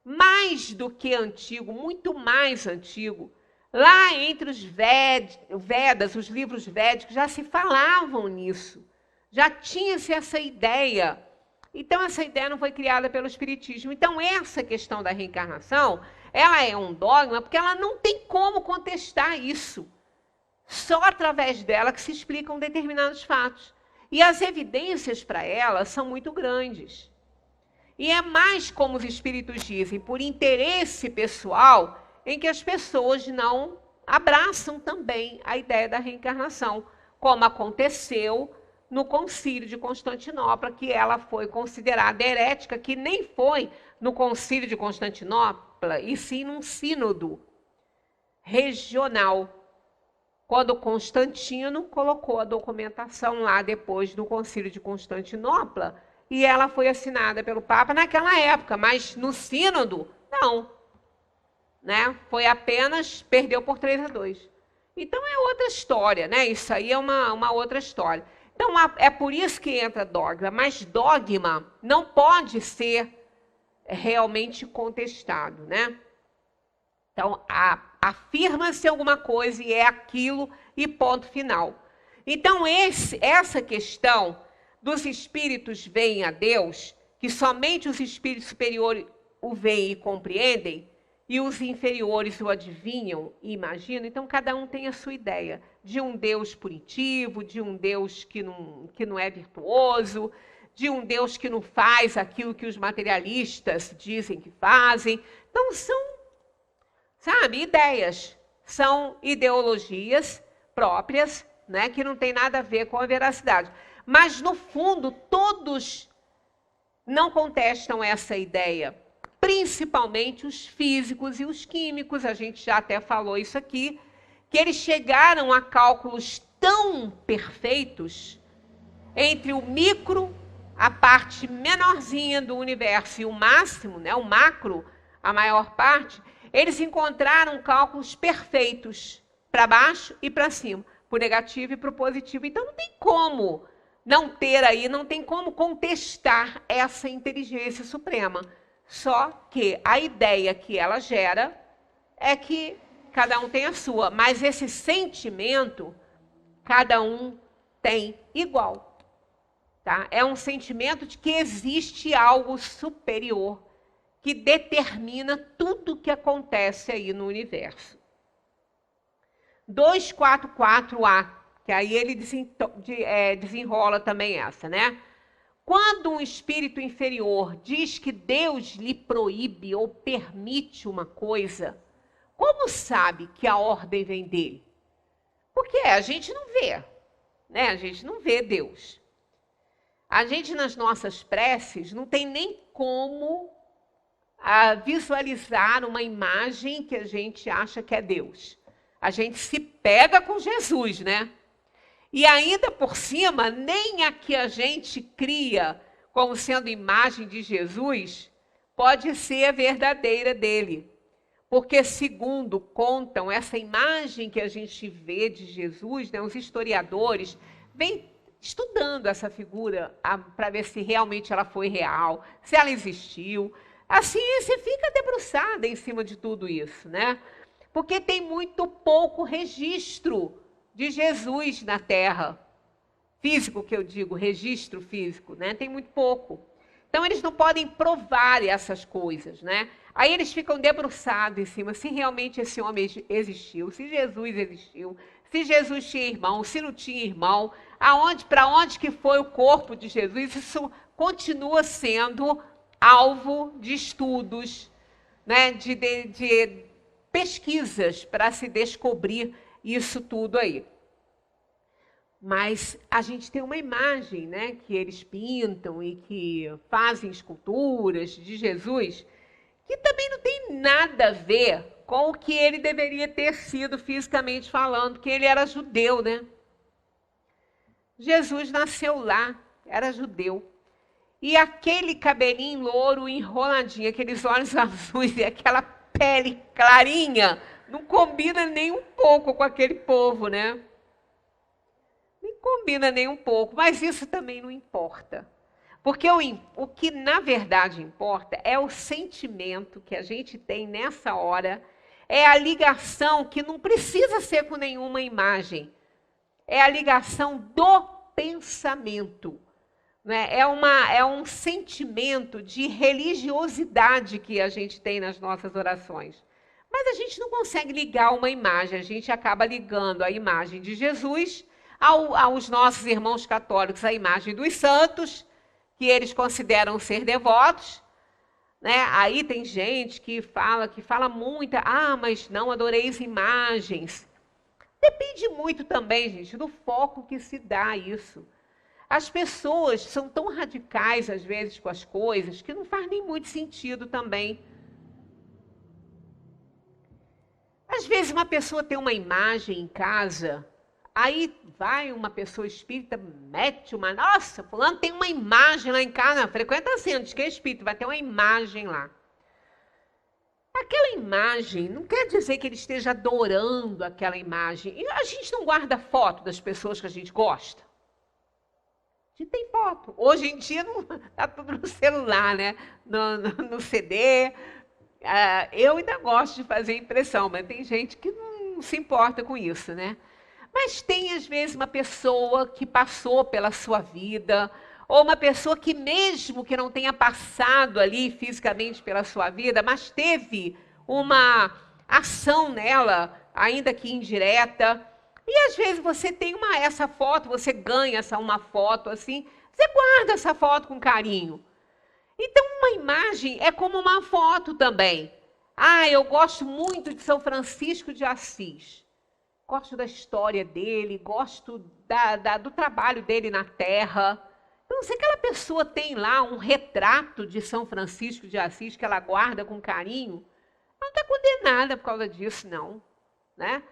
Mais do que antigo, muito mais antigo. Lá entre os Vedas, os livros védicos, já se falavam nisso. Já tinha-se essa ideia. Então, essa ideia não foi criada pelo espiritismo. Então, essa questão da reencarnação, ela é um dogma porque ela não tem como contestar isso. Só através dela que se explicam determinados fatos. E as evidências para ela são muito grandes. E é mais, como os espíritos dizem, por interesse pessoal, em que as pessoas não abraçam também a ideia da reencarnação, como aconteceu no Concílio de Constantinopla, que ela foi considerada herética, que nem foi no Concílio de Constantinopla, e sim num sínodo regional, quando Constantino colocou a documentação lá depois do Concílio de Constantinopla, e ela foi assinada pelo Papa naquela época, mas no sínodo, não. Né? Foi apenas, perdeu por 3-2. Então é outra história, né? Isso aí é uma outra história. Então é por isso que entra dogma, mas dogma não pode ser realmente contestado, né? Então afirma-se alguma coisa e é aquilo e ponto final. Então essa questão dos espíritos veem a Deus, que somente os espíritos superiores o veem e compreendem, e os inferiores o adivinham e imaginam, então cada um tem a sua ideia de um Deus punitivo, de um Deus que não é virtuoso, de um Deus que não faz aquilo que os materialistas dizem que fazem. Então são, ideias, são ideologias próprias, né, que não tem nada a ver com a veracidade. Mas, no fundo, todos não contestam essa ideia. Principalmente os físicos e os químicos, a gente já até falou isso aqui, que eles chegaram a cálculos tão perfeitos entre o micro, a parte menorzinha do universo, e o máximo, né, o macro, a maior parte, eles encontraram cálculos perfeitos para baixo e para cima, para o negativo e para o positivo. Então não tem como não tem como contestar essa inteligência suprema. Só que a ideia que ela gera é que cada um tem a sua, mas esse sentimento, cada um tem igual. Tá? É um sentimento de que existe algo superior que determina tudo o que acontece aí no universo. 244A, que aí ele desenrola também essa, né? Quando um espírito inferior diz que Deus lhe proíbe ou permite uma coisa, como sabe que a ordem vem dele? Porque a gente não vê, né? A gente não vê Deus. A gente, nas nossas preces, não tem nem como visualizar uma imagem que a gente acha que é Deus. A gente se pega com Jesus, né? E ainda por cima, nem a que a gente cria como sendo imagem de Jesus pode ser a verdadeira dele. Porque, segundo contam, essa imagem que a gente vê de Jesus, né, os historiadores vêm estudando essa figura para ver se realmente ela foi real, se ela existiu. A ciência fica debruçada em cima de tudo isso, né? Porque tem muito pouco registro de Jesus na Terra. Físico, que eu digo, registro físico, né? Tem muito pouco. Então, eles não podem provar essas coisas, né? Aí eles ficam debruçados em cima se realmente esse homem existiu, se Jesus existiu, se Jesus tinha irmão, se não tinha irmão, para onde que foi o corpo de Jesus. Isso continua sendo alvo de estudos, né? de pesquisas para se descobrir isso tudo aí. Mas a gente tem uma imagem, né, que eles pintam e que fazem esculturas de Jesus, que também não tem nada a ver com o que ele deveria ter sido fisicamente falando, que ele era judeu, né? Jesus nasceu lá, era judeu. E aquele cabelinho louro enroladinho, aqueles olhos azuis e aquela pele clarinha, não combina nem um pouco com aquele povo, né? Nem combina nem um pouco, mas isso também não importa. Porque o que na verdade importa é o sentimento que a gente tem nessa hora, é a ligação que não precisa ser com nenhuma imagem, é a ligação do pensamento. Né? É um sentimento de religiosidade que a gente tem nas nossas orações. Mas a gente não consegue ligar uma imagem, a gente acaba ligando a imagem de Jesus aos nossos irmãos católicos, a imagem dos santos, que eles consideram ser devotos. Né? Aí tem gente que fala muito, mas não adoreis imagens. Depende muito também, gente, do foco que se dá a isso. As pessoas são tão radicais, às vezes, com as coisas, que não faz nem muito sentido também. Às vezes, uma pessoa tem uma imagem em casa, aí vai uma pessoa espírita, mete uma... Nossa, fulano tem uma imagem lá em casa, frequenta centros, que é espírita, vai ter uma imagem lá. Aquela imagem não quer dizer que ele esteja adorando aquela imagem. E a gente não guarda foto das pessoas que a gente gosta. A gente tem foto. Hoje em dia está tudo no celular, né? No CD. Eu ainda gosto de fazer impressão, mas tem gente que não se importa com isso, né? Mas tem, às vezes, uma pessoa que passou pela sua vida, ou uma pessoa que, mesmo que não tenha passado ali fisicamente pela sua vida, mas teve uma ação nela, ainda que indireta. E, às vezes, você tem essa foto, você ganha uma foto assim, você guarda essa foto com carinho. Então, uma imagem é como uma foto também. Eu gosto muito de São Francisco de Assis. Gosto da história dele, gosto do trabalho dele na Terra. Então, se aquela pessoa tem lá um retrato de São Francisco de Assis que ela guarda com carinho, ela não está condenada por causa disso, não. Né?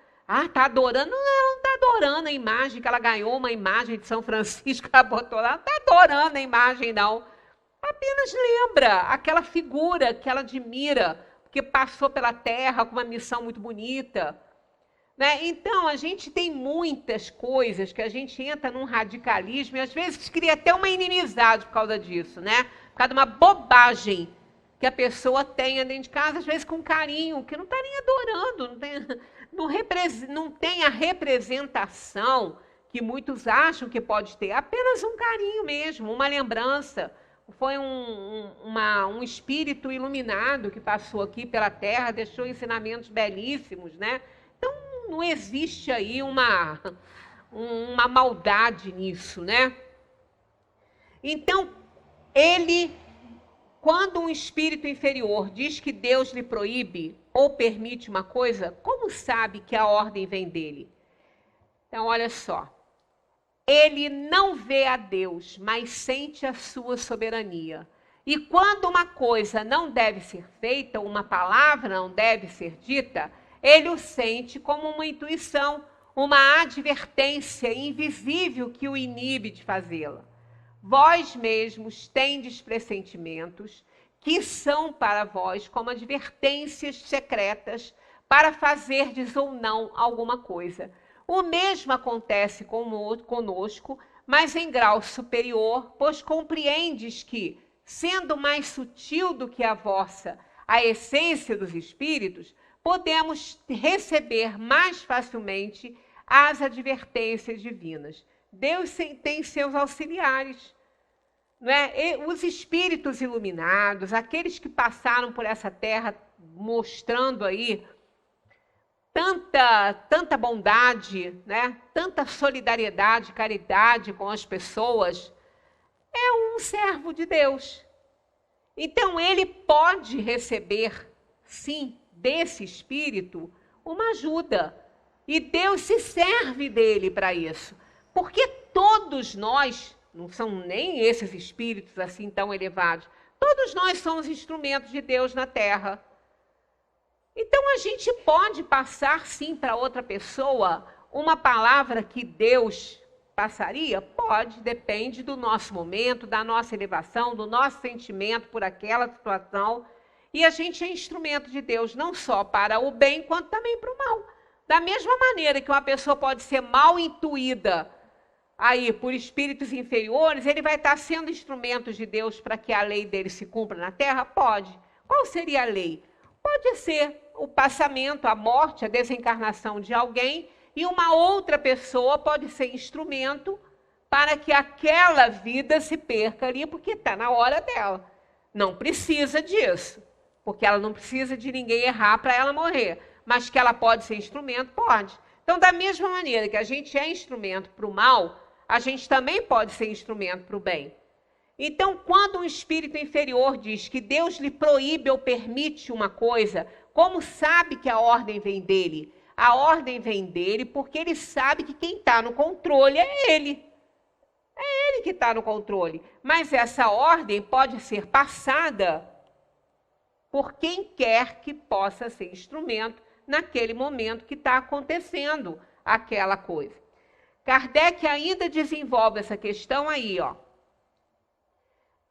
Está adorando? Não, ela não está adorando a imagem, que ela ganhou uma imagem de São Francisco, ela botou lá. Não está adorando a imagem, não. Apenas lembra aquela figura que ela admira, porque passou pela Terra com uma missão muito bonita. Né? Então, a gente tem muitas coisas que a gente entra num radicalismo e às vezes cria até uma inimizade por causa disso, né? Por causa de uma bobagem que a pessoa tenha dentro de casa, às vezes com carinho, que não está nem adorando, não tem a representação que muitos acham que pode ter, apenas um carinho mesmo, uma lembrança. Foi um espírito iluminado que passou aqui pela Terra, deixou ensinamentos belíssimos, né? Então, não existe aí uma maldade nisso, né? Então, quando um espírito inferior diz que Deus lhe proíbe ou permite uma coisa, como sabe que a ordem vem dele? Então, olha só. Ele não vê a Deus, mas sente a sua soberania. E quando uma coisa não deve ser feita, uma palavra não deve ser dita, ele o sente como uma intuição, uma advertência invisível que o inibe de fazê-la. Vós mesmos tendes pressentimentos que são para vós como advertências secretas para fazerdes ou não alguma coisa. O mesmo acontece conosco, mas em grau superior, pois compreendes que, sendo mais sutil do que a essência dos espíritos, podemos receber mais facilmente as advertências divinas. Deus tem seus auxiliares, não é? E os espíritos iluminados, aqueles que passaram por essa terra mostrando aí tanta bondade, né? Tanta solidariedade, caridade com as pessoas, é um servo de Deus. Então ele pode receber, sim, desse espírito uma ajuda. E Deus se serve dele para isso. Porque todos nós, não são nem esses espíritos assim tão elevados, todos nós somos instrumentos de Deus na Terra. Então a gente pode passar sim para outra pessoa uma palavra que Deus passaria? Pode, depende do nosso momento, da nossa elevação, do nosso sentimento por aquela situação. E a gente é instrumento de Deus não só para o bem, quanto também para o mal. Da mesma maneira que uma pessoa pode ser mal intuída aí por espíritos inferiores, ele vai estar sendo instrumento de Deus para que a lei dele se cumpra na Terra? Pode. Qual seria a lei? Pode ser o passamento, a morte, a desencarnação de alguém, e uma outra pessoa pode ser instrumento para que aquela vida se perca ali, porque está na hora dela. Não precisa disso, porque ela não precisa de ninguém errar para ela morrer, mas que ela pode ser instrumento, pode. Então, da mesma maneira que a gente é instrumento para o mal, a gente também pode ser instrumento para o bem. Então, quando um espírito inferior diz que Deus lhe proíbe ou permite uma coisa, como sabe que a ordem vem dele? A ordem vem dele porque ele sabe que quem está no controle é ele. É ele que está no controle. Mas essa ordem pode ser passada por quem quer que possa ser instrumento naquele momento que está acontecendo aquela coisa. Kardec ainda desenvolve essa questão aí, ó.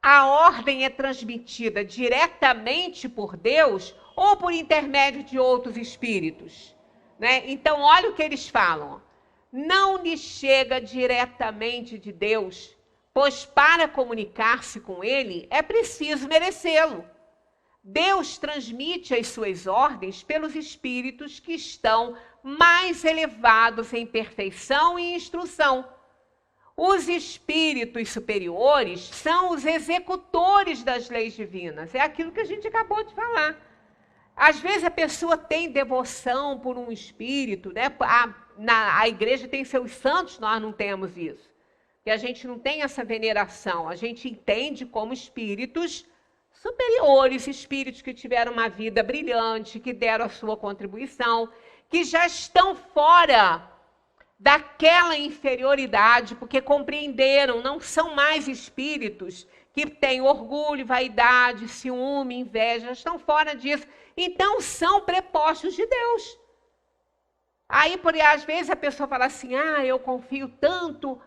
A ordem é transmitida diretamente por Deus ou por intermédio de outros espíritos, né? Então, olha o que eles falam. Não lhe chega diretamente de Deus, pois para comunicar-se com ele é preciso merecê-lo. Deus transmite as suas ordens pelos espíritos que estão mais elevados em perfeição e instrução. Os espíritos superiores são os executores das leis divinas. É aquilo que a gente acabou de falar. Às vezes a pessoa tem devoção por um espírito, né? A igreja tem seus santos, nós não temos isso. Porque a gente não tem essa veneração. A gente entende como espíritos superiores, espíritos que tiveram uma vida brilhante, que deram a sua contribuição, que já estão fora daquela inferioridade, porque compreenderam, não são mais espíritos que têm orgulho, vaidade, ciúme, inveja, estão fora disso. Então, são prepostos de Deus. Aí, às vezes, a pessoa fala assim, eu confio tanto,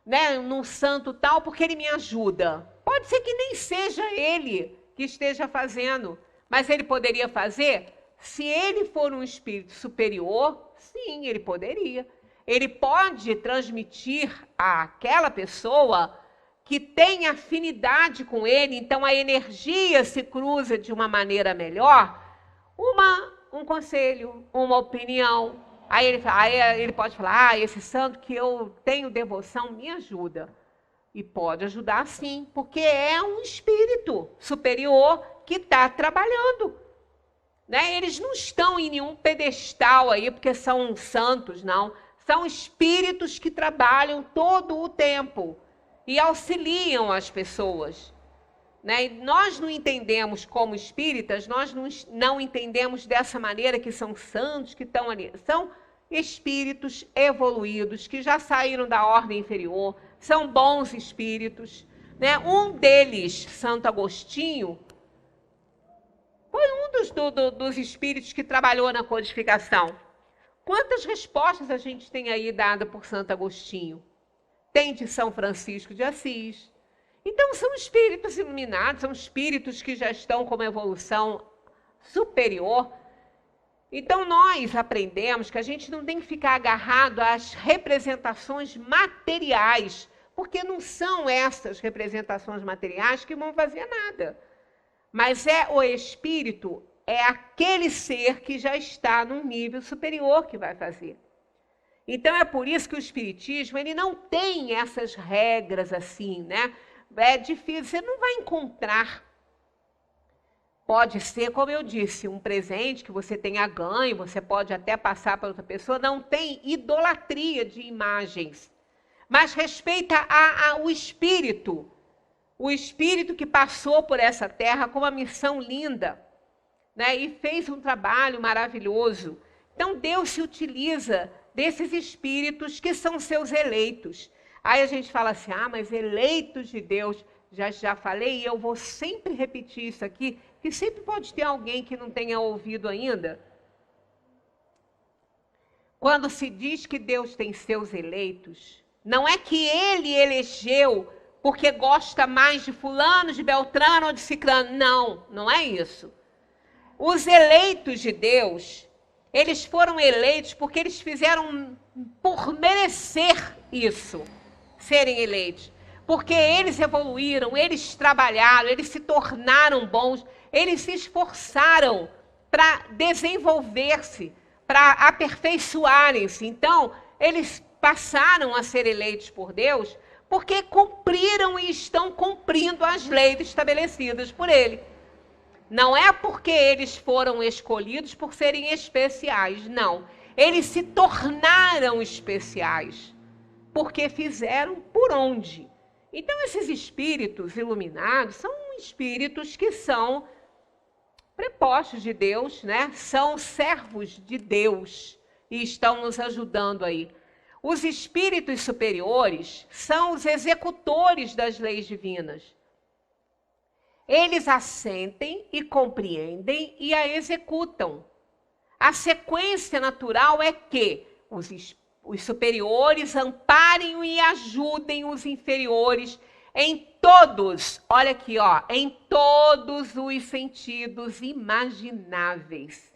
né, num santo tal, porque ele me ajuda. Pode ser que nem seja ele que esteja fazendo, mas ele poderia fazer? Se ele for um espírito superior, sim, ele poderia. Ele pode transmitir àquela pessoa que tem afinidade com ele, então a energia se cruza de uma maneira melhor, um conselho, uma opinião. Aí ele pode falar, esse santo que eu tenho devoção me ajuda. E pode ajudar sim, porque é um espírito superior que está trabalhando. Né? Eles não estão em nenhum pedestal aí, porque são santos, não. São espíritos que trabalham todo o tempo e auxiliam as pessoas. Né? E nós não entendemos como espíritas, nós não entendemos dessa maneira que são santos que estão ali. São espíritos evoluídos, que já saíram da ordem inferior, são bons espíritos. Né? Um deles, Santo Agostinho, foi um dos espíritos que trabalhou na codificação. Quantas respostas a gente tem aí dada por Santo Agostinho? Tem de São Francisco de Assis. Então, são espíritos iluminados, são espíritos que já estão com uma evolução superior. Então, nós aprendemos que a gente não tem que ficar agarrado às representações materiais, porque não são essas representações materiais que vão fazer nada. Mas é o espírito, é aquele ser que já está num nível superior que vai fazer. Então, é por isso que o espiritismo, ele não tem essas regras assim, né? É difícil, você não vai encontrar. Pode ser, como eu disse, um presente que você tenha ganho, você pode até passar para outra pessoa, não tem idolatria de imagens, mas respeita o espírito que passou por essa terra com uma missão linda, né, e fez um trabalho maravilhoso. Então, Deus se utiliza desses espíritos que são seus eleitos. Aí a gente fala assim, mas eleitos de Deus, já falei, e eu vou sempre repetir isso aqui, que sempre pode ter alguém que não tenha ouvido ainda. Quando se diz que Deus tem seus eleitos, não é que ele elegeu porque gosta mais de fulano, de beltrano ou de ciclano. Não, não é isso. Os eleitos de Deus, eles foram eleitos porque eles fizeram por merecer isso, serem eleitos. Porque eles evoluíram, eles trabalharam, eles se tornaram bons, eles se esforçaram para desenvolver-se, para aperfeiçoarem-se. Então, eles passaram a ser eleitos por Deus porque cumpriram e estão cumprindo as leis estabelecidas por Ele. Não é porque eles foram escolhidos por serem especiais, não. Eles se tornaram especiais porque fizeram por onde. Então, esses espíritos iluminados são espíritos que são prepostos de Deus, né? São servos de Deus e estão nos ajudando aí. Os espíritos superiores são os executores das leis divinas. Eles assentem e compreendem e a executam. A sequência natural é que os superiores amparem e ajudem os inferiores em todos, olha aqui, em todos os sentidos imagináveis.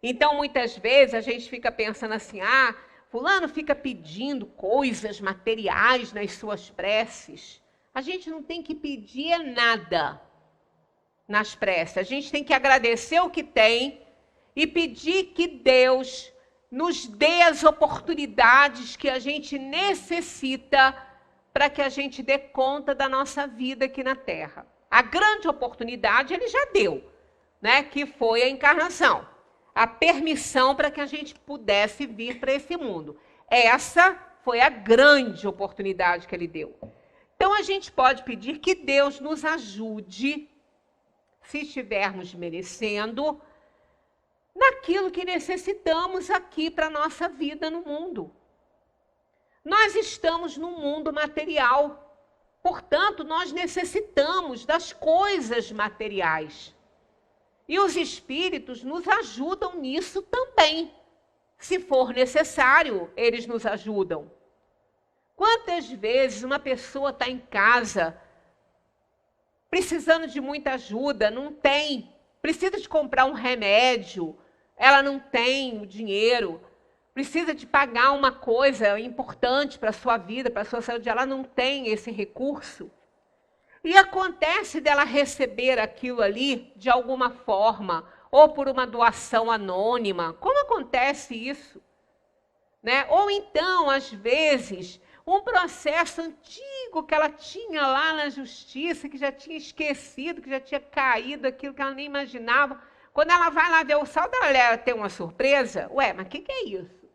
Então, muitas vezes, a gente fica pensando assim, fulano fica pedindo coisas materiais nas suas preces. A gente não tem que pedir nada nas preces. A gente tem que agradecer o que tem e pedir que Deus nos dê as oportunidades que a gente necessita para que a gente dê conta da nossa vida aqui na Terra. A grande oportunidade Ele já deu, né? Que foi a encarnação. A permissão para que a gente pudesse vir para esse mundo. Essa foi a grande oportunidade que Ele deu. Então, a gente pode pedir que Deus nos ajude, se estivermos merecendo, naquilo que necessitamos aqui para a nossa vida no mundo. Nós estamos num mundo material, portanto, nós necessitamos das coisas materiais. E os espíritos nos ajudam nisso também. Se for necessário, eles nos ajudam. Quantas vezes uma pessoa está em casa, precisando de muita ajuda, não tem, precisa de comprar um remédio, ela não tem o dinheiro, precisa de pagar uma coisa importante para a sua vida, para a sua saúde, ela não tem esse recurso. E acontece dela receber aquilo ali de alguma forma, ou por uma doação anônima. Como acontece isso? Né? Ou então, às vezes, um processo antigo que ela tinha lá na justiça, que já tinha esquecido, que já tinha caído, aquilo que ela nem imaginava. Quando ela vai lá ver o saldo, ela tem uma surpresa. Ué, mas o que é isso?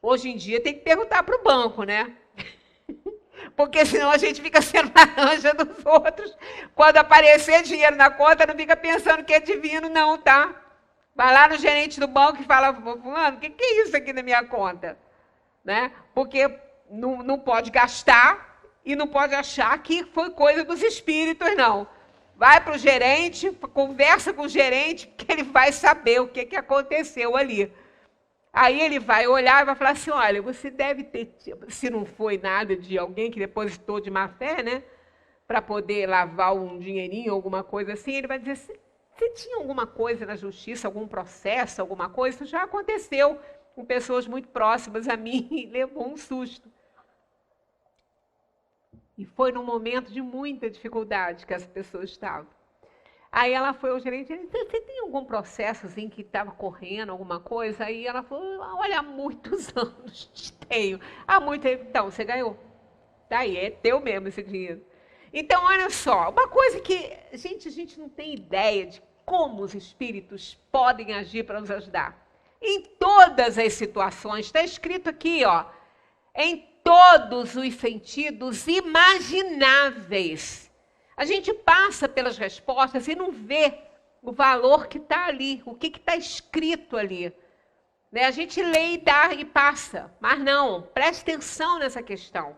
Hoje em dia tem que perguntar para o banco, né? Porque senão a gente fica sendo laranja dos outros. Quando aparecer dinheiro na conta, não fica pensando que é divino, não, tá? Vai lá no gerente do banco e fala, fulano, o que é isso aqui na minha conta? Né? Porque não pode gastar e não pode achar que foi coisa dos espíritos, não. Vai para o gerente, conversa com o gerente, que ele vai saber o que aconteceu ali. Aí ele vai olhar e vai falar assim, olha, você deve ter, se não foi nada de alguém que depositou de má fé, né, para poder lavar um dinheirinho, alguma coisa assim, ele vai dizer, se tinha alguma coisa na justiça, algum processo, alguma coisa, isso já aconteceu com pessoas muito próximas a mim e levou um susto. E foi num momento de muita dificuldade que as pessoas estavam. Aí ela foi ao gerente e disse, você tem algum processo assim que estava correndo, alguma coisa? Aí ela falou, olha, há muitos anos tenho. Há muito tempo. Então, você ganhou. Daí, é teu mesmo esse dinheiro. Então, olha só, uma coisa que, a gente não tem ideia de como os espíritos podem agir para nos ajudar. Em todas as situações, está escrito aqui, ó, em todos os sentidos imagináveis. A gente passa pelas respostas e não vê o valor que está ali, o que está escrito ali. Né? A gente lê e dá e passa, mas não, preste atenção nessa questão.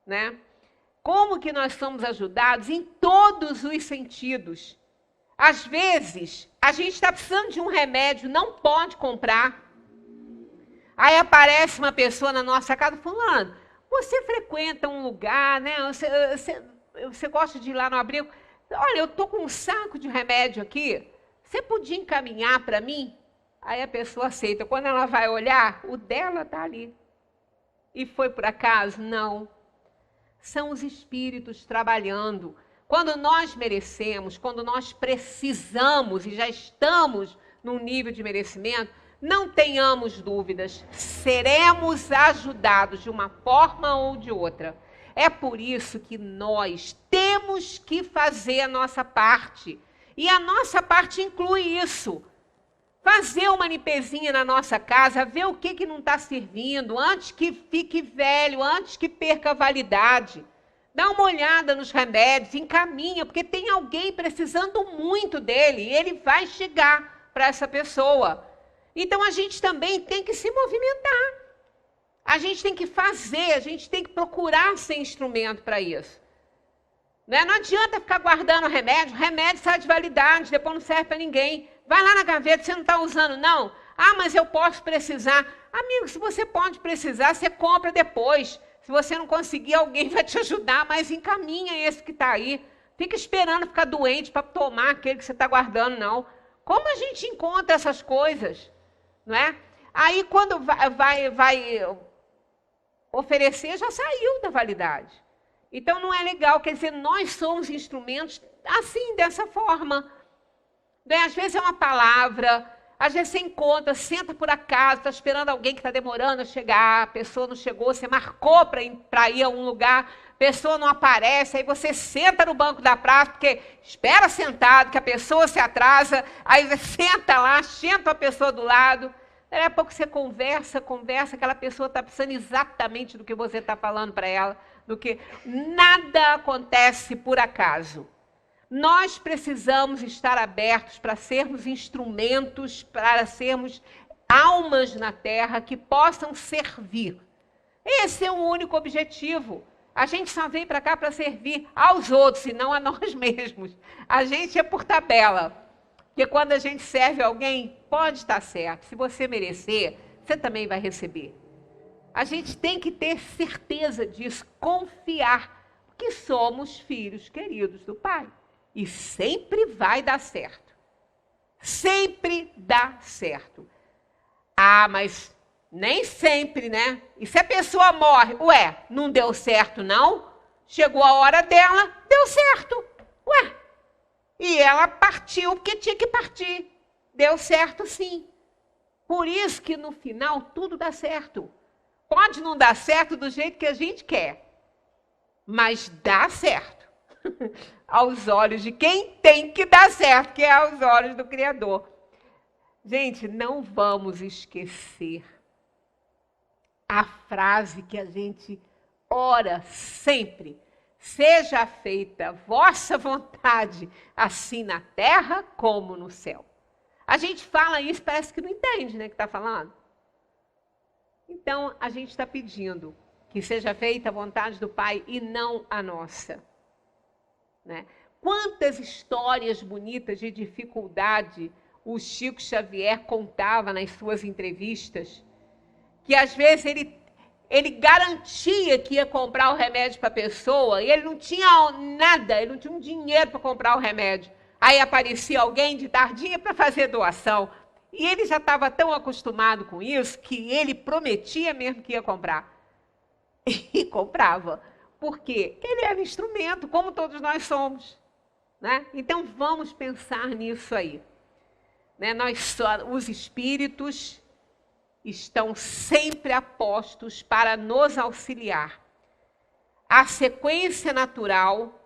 Né? Como que nós somos ajudados em todos os sentidos? Às vezes, a gente está precisando de um remédio, não pode comprar. Aí aparece uma pessoa na nossa casa falando, você frequenta um lugar, né? Você gosta de ir lá no abrigo? Olha, eu estou com um saco de remédio aqui, você podia encaminhar para mim? Aí a pessoa aceita. Quando ela vai olhar, o dela está ali. E foi por acaso? Não. São os espíritos trabalhando. Quando nós merecemos, quando nós precisamos e já estamos num nível de merecimento, não tenhamos dúvidas, seremos ajudados de uma forma ou de outra. É por isso que nós temos que fazer a nossa parte. E a nossa parte inclui isso. Fazer uma limpezinha na nossa casa, ver o que não está servindo, antes que fique velho, antes que perca a validade. Dá uma olhada nos remédios, encaminha, porque tem alguém precisando muito dele e ele vai chegar para essa pessoa. Então, a gente também tem que se movimentar. A gente tem que fazer, a gente tem que procurar ser instrumento para isso. Né? Não adianta ficar guardando remédio sai de validade, depois não serve para ninguém. Vai lá na gaveta, você não está usando, não? Ah, mas eu posso precisar. Amigo, se você pode precisar, você compra depois. Se você não conseguir, alguém vai te ajudar, mas encaminha esse que está aí. Fica esperando ficar doente para tomar aquele que você está guardando, não. Como a gente encontra essas coisas? Não é? Aí, quando vai oferecer, já saiu da validade. Então, não é legal. Quer dizer, nós somos instrumentos assim, dessa forma. Às vezes é uma palavra, às vezes você encontra, senta por acaso, está esperando alguém que está demorando a chegar, a pessoa não chegou, você marcou para ir a um lugar, a pessoa não aparece, aí você senta no banco da praça, porque espera sentado, que a pessoa se atrasa, aí você senta lá, senta a pessoa do lado, daí a pouco você conversa, aquela pessoa está precisando exatamente do que você está falando para ela, do que nada acontece por acaso. Nós precisamos estar abertos para sermos instrumentos, para sermos almas na Terra que possam servir. Esse é o único objetivo. A gente só vem para cá para servir aos outros e não a nós mesmos. A gente é por tabela. Porque quando a gente serve alguém, pode estar certo. Se você merecer, você também vai receber. A gente tem que ter certeza disso, confiar, que somos filhos queridos do Pai. E sempre vai dar certo. Sempre dá certo. Ah, mas nem sempre, né? E se a pessoa morre? Ué, não deu certo, não? Chegou a hora dela, deu certo. Ué, e ela partiu porque tinha que partir. Deu certo, sim. Por isso que no final tudo dá certo. Pode não dar certo do jeito que a gente quer, mas dá certo. Aos olhos de quem tem que dar certo, que é aos olhos do Criador. Gente, não vamos esquecer a frase que a gente ora sempre: seja feita vossa vontade, assim na terra como no céu. A gente fala isso, parece que não entende, né, que está falando. Então, a gente está pedindo que seja feita a vontade do Pai e não a nossa. Né? Quantas histórias bonitas de dificuldade o Chico Xavier contava nas suas entrevistas, que às vezes ele garantia que ia comprar o remédio para a pessoa e ele não tinha nada, ele não tinha um dinheiro para comprar o remédio. Aí aparecia alguém de tardinha para fazer doação. E ele já estava tão acostumado com isso que ele prometia mesmo que ia comprar. E comprava. Por quê? Ele era instrumento, como todos nós somos. Né? Então vamos pensar nisso aí. Né? Os espíritos estão sempre apostos para nos auxiliar. A sequência natural,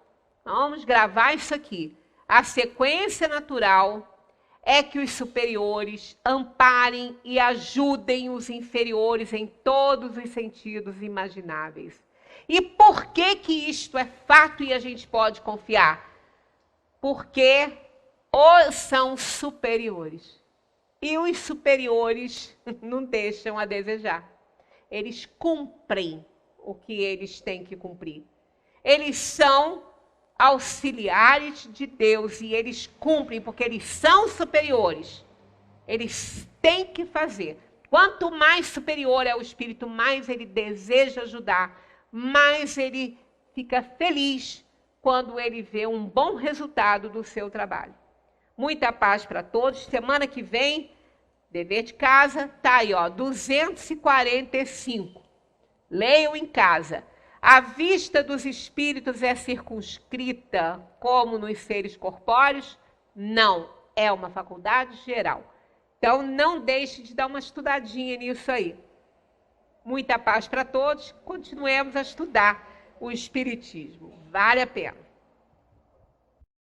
vamos gravar isso aqui, a sequência natural é que os superiores amparem e ajudem os inferiores em todos os sentidos imagináveis. E por que que isto é fato e a gente pode confiar? Porque são superiores. E os superiores não deixam a desejar. Eles cumprem o que eles têm que cumprir. Eles são auxiliares de Deus e eles cumprem porque eles são superiores. Eles têm que fazer. Quanto mais superior é o espírito, mais ele deseja ajudar, mais ele fica feliz quando ele vê um bom resultado do seu trabalho. Muita paz para todos. Semana que vem, dever de casa, tá aí, ó, 245. Leiam em casa. A vista dos espíritos é circunscrita como nos seres corpóreos? Não, é uma faculdade geral. Então, não deixe de dar uma estudadinha nisso aí. Muita paz para todos. Continuemos a estudar o Espiritismo. Vale a pena.